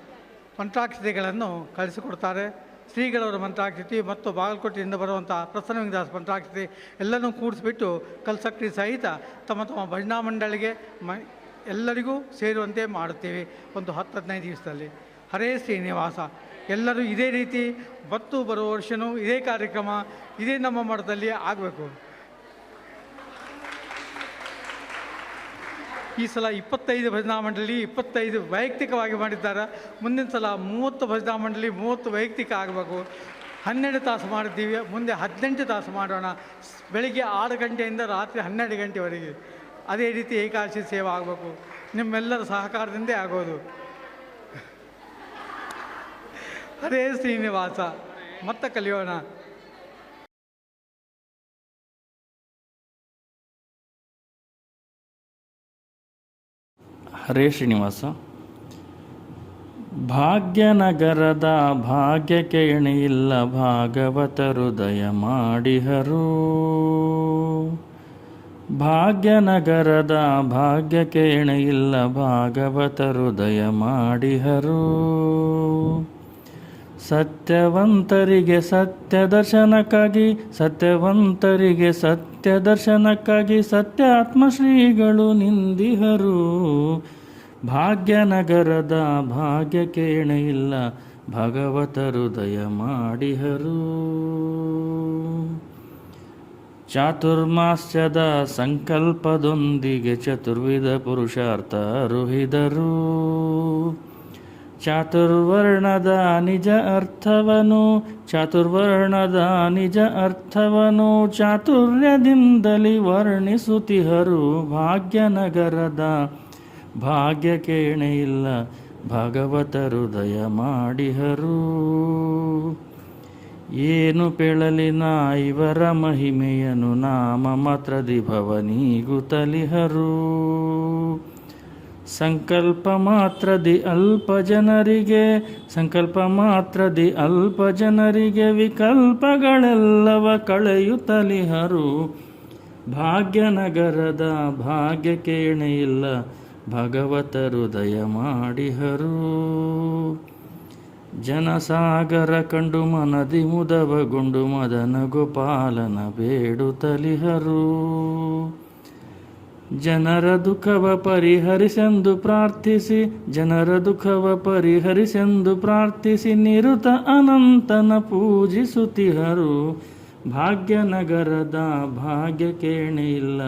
ಮಂತ್ರಾಕ್ಷತೆಗಳನ್ನು ಕಳಿಸಿಕೊಡ್ತಾರೆ. ಶ್ರೀಗಳವರ ಮಂತ್ರಾಕ್ಷತೆ ಮತ್ತು ಬಾಗಲಕೋಟೆಯಿಂದ ಬರುವಂಥ ಪ್ರಸನ್ನ ವೆಂಕಟದಾಸ ಮಂತ್ರಾಕ್ಷತೆ ಎಲ್ಲನೂ ಕೂಡಿಸ್ಬಿಟ್ಟು ಕಲ್ಸಕ್ರಿ ಸಹಿತ ತಮ್ಮ ತಮ್ಮ ಭಜನಾ ಮಂಡಳಿಗೆ ಎಲ್ಲರಿಗೂ ಸೇರುವಂತೆ ಮಾಡುತ್ತೇವೆ ಒಂದು 10-15 ದಿವಸದಲ್ಲಿ. ಹರೇ ಶ್ರೀನಿವಾಸ. ಎಲ್ಲರೂ ಇದೇ ರೀತಿ ಬರುವ ವರ್ಷವೂ ಇದೇ ಕಾರ್ಯಕ್ರಮ ಇದೇ ನಮ್ಮ ಮಠದಲ್ಲಿ ಆಗಬೇಕು. ಈ ಸಲ 25 ಭಜನಾ ಮಂಡಳಿ, 25 ವೈಯಕ್ತಿಕವಾಗಿ ಮಾಡಿದ್ದಾರೆ. ಮುಂದಿನ ಸಲ 30 ಭಜನಾ ಮಂಡಳಿ, 30 ವೈಯಕ್ತಿಕ ಆಗಬೇಕು. 12 ತಾಸು ಮಾಡಿದ್ದೀವಿ, ಮುಂದೆ 18 ತಾಸು ಮಾಡೋಣ. ಬೆಳಿಗ್ಗೆ 6 ಗಂಟೆಯಿಂದ ರಾತ್ರಿ 12 ಗಂಟೆವರೆಗೆ. ಅದೇ ರೀತಿ ಏಕಾದಶಿ ಸೇವೆ ಆಗಬೇಕು. ನಿಮ್ಮೆಲ್ಲರ ಸಹಕಾರದಿಂದೇ ಆಗೋದು. ಹರೇ ಶ್ರೀನಿವಾಸ. ಮತ್ತೆ ಕಲಿಯೋಣ. ಹರೇ ಶ್ರೀನಿವಾಸ. ಭಾಗ್ಯನಗರದ ಭಾಗ್ಯಕ್ಕೆ ಎಣೆಯಿಲ್ಲ ಭಾಗವತರು ದಯ ಮಾಡಿಹರು. ಭಾಗ್ಯನಗರದ ಭಾಗ್ಯಕ್ಕೆ ಎಣೆಯಿಲ್ಲ ಭಾಗವತರು ದಯ ಮಾಡಿಹರು. ಸತ್ಯವಂತರಿಗೆ ಸತ್ಯ ದರ್ಶನಕ್ಕಾಗಿ ಸತ್ಯ ಆತ್ಮಶ್ರೀಗಳು ನಿಂದಿಹರು. ಭಾಗ್ಯನಗರದ ಭಾಗ್ಯಕ್ಕೆ ಎಣೆಯಿಲ್ಲ ಭಗವತರು ದಯ ಮಾಡಿಹರು. ಚಾತುರ್ಮಾಸ್ಯದ ಸಂಕಲ್ಪದೊಂದಿಗೆ ಚತುರ್ವಿಧ ಪುರುಷಾರ್ಥ ಅರುಹಿದರು. ಚಾತುರ್ವರ್ಣದ ನಿಜ ಅರ್ಥವನು ಚಾತುರ್ಯದಿಂದಲೇ ವರ್ಣಿಸುತ್ತಿಹರು. ಭಾಗ್ಯನಗರದ ಭಾಗ್ಯಕ್ಕೆ ಎಣೆಯಿಲ್ಲ ಭಗವತರು ದಯ ಮಾಡಿಹರು. ಏನು ಪೇಳಲಿನ ಇವರ ಮಹಿಮೆಯನು ನಾಮ ಮಾತ್ರದಿ ಭವನೀಗುತ್ತಲಿಹರು. ಸಂಕಲ್ಪ ಮಾತ್ರದಿ ಅಲ್ಪ ಜನರಿಗೆ ವಿಕಲ್ಪಗಳೆಲ್ಲವ ಕಳೆಯುತ್ತಲಿಹರು. ಭಾಗ್ಯನಗರದ ಭಾಗ್ಯಕ್ಕೆ ಎಣೆಯಿಲ್ಲ ಭಗವತರು ದಯ ಮಾಡಿಹರು. ಜನಸಾಗರ ಕಂಡು ಮನದಿ ಮುದವಗೊಂಡು ಮದನ ಗೋಪಾಲನ ಬೇಡುತ್ತಲಿಹರು. ಜನರ ದುಃಖವ ಪರಿಹರಿಸೆಂದು ಪ್ರಾರ್ಥಿಸಿ ನಿರುತ ಅನಂತನ ಪೂಜಿಸುತ್ತಿಹರು. ಭಾಗ್ಯನಗರದ ಭಾಗ್ಯಕ್ಕೆ ಎಣೆಯಿಲ್ಲ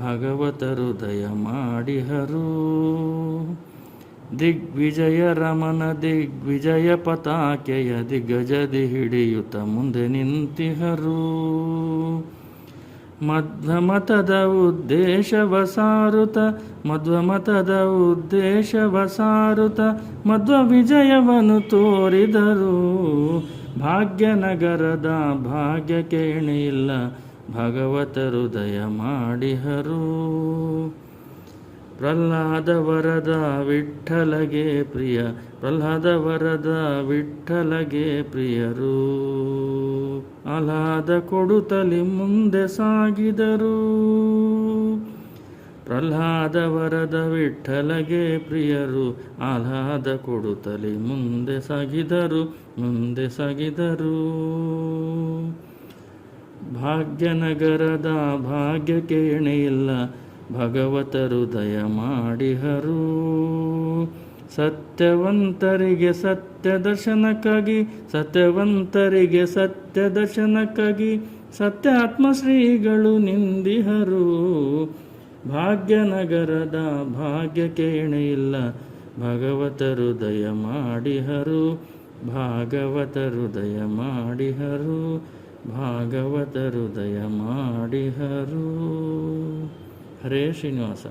ಭಗವತರು ದಯ ಮಾಡಿಹರು. ದಿಗ್ವಿಜಯ ರಮನ ದಿಗ್ವಿಜಯ ಪತಾಕೆಯ ದಿಗ್ಗಜದಿ ಹಿಡಿಯುತ್ತ ಮುಂದೆ ನಿಂತಿಹರು. ಮಧ್ವಮತದ ಉದ್ದೇಶವ ಸಾರುತ ಮಧ್ವ ವಿಜಯವನ್ನು ತೋರಿದರು. ಭಾಗ್ಯನಗರದ ಭಾಗ್ಯಕ್ಕೆ ಎಣೆಯಿಲ್ಲ ಭಗವತರು ದಯ ಮಾಡಿಹರು. ಪ್ರಹ್ಲಾದ ವರದ ವಿಠ್ಠಲಗೆ ಪ್ರಿಯರು. ಆಹ್ಲಾದ ಕೊಡುತ್ತಲಿ ಮುಂದೆ ಸಾಗಿದರು. ಪ್ರಹ್ಲಾದ ವರದ ವಿಠ್ಠಲಗೆ ಪ್ರಿಯರು. ಆಹ್ಲಾದ ಕೊಡುತ್ತಲಿ ಮುಂದೆ ಸಾಗಿದರು. ಭಾಗ್ಯನಗರದ ಭಾಗ್ಯಕ್ಕೆ ಎಣೆಯಿಲ್ಲ ಭಗವತರು ದಯ ಮಾಡಿಹರು. ಸತ್ಯವಂತರಿಗೆ ಸತ್ಯ ದರ್ಶನಕ್ಕಾಗಿ ಸತ್ಯ ಆತ್ಮಶ್ರೀಗಳು ನಿಂದಿಹರು. ಭಾಗ್ಯನಗರದ ಭಾಗ್ಯಕ್ಕೆ ಎಣೆಯಿಲ್ಲ ಭಗವತರು ದಯ ಮಾಡಿಹರು ಭಾಗವತರು ದಯ ಮಾಡಿಹರು ಭಾಗವತರು ದಯ ಮಾಡಿಹರು. ಹರೇ ಶ್ರೀನಿವಾಸ.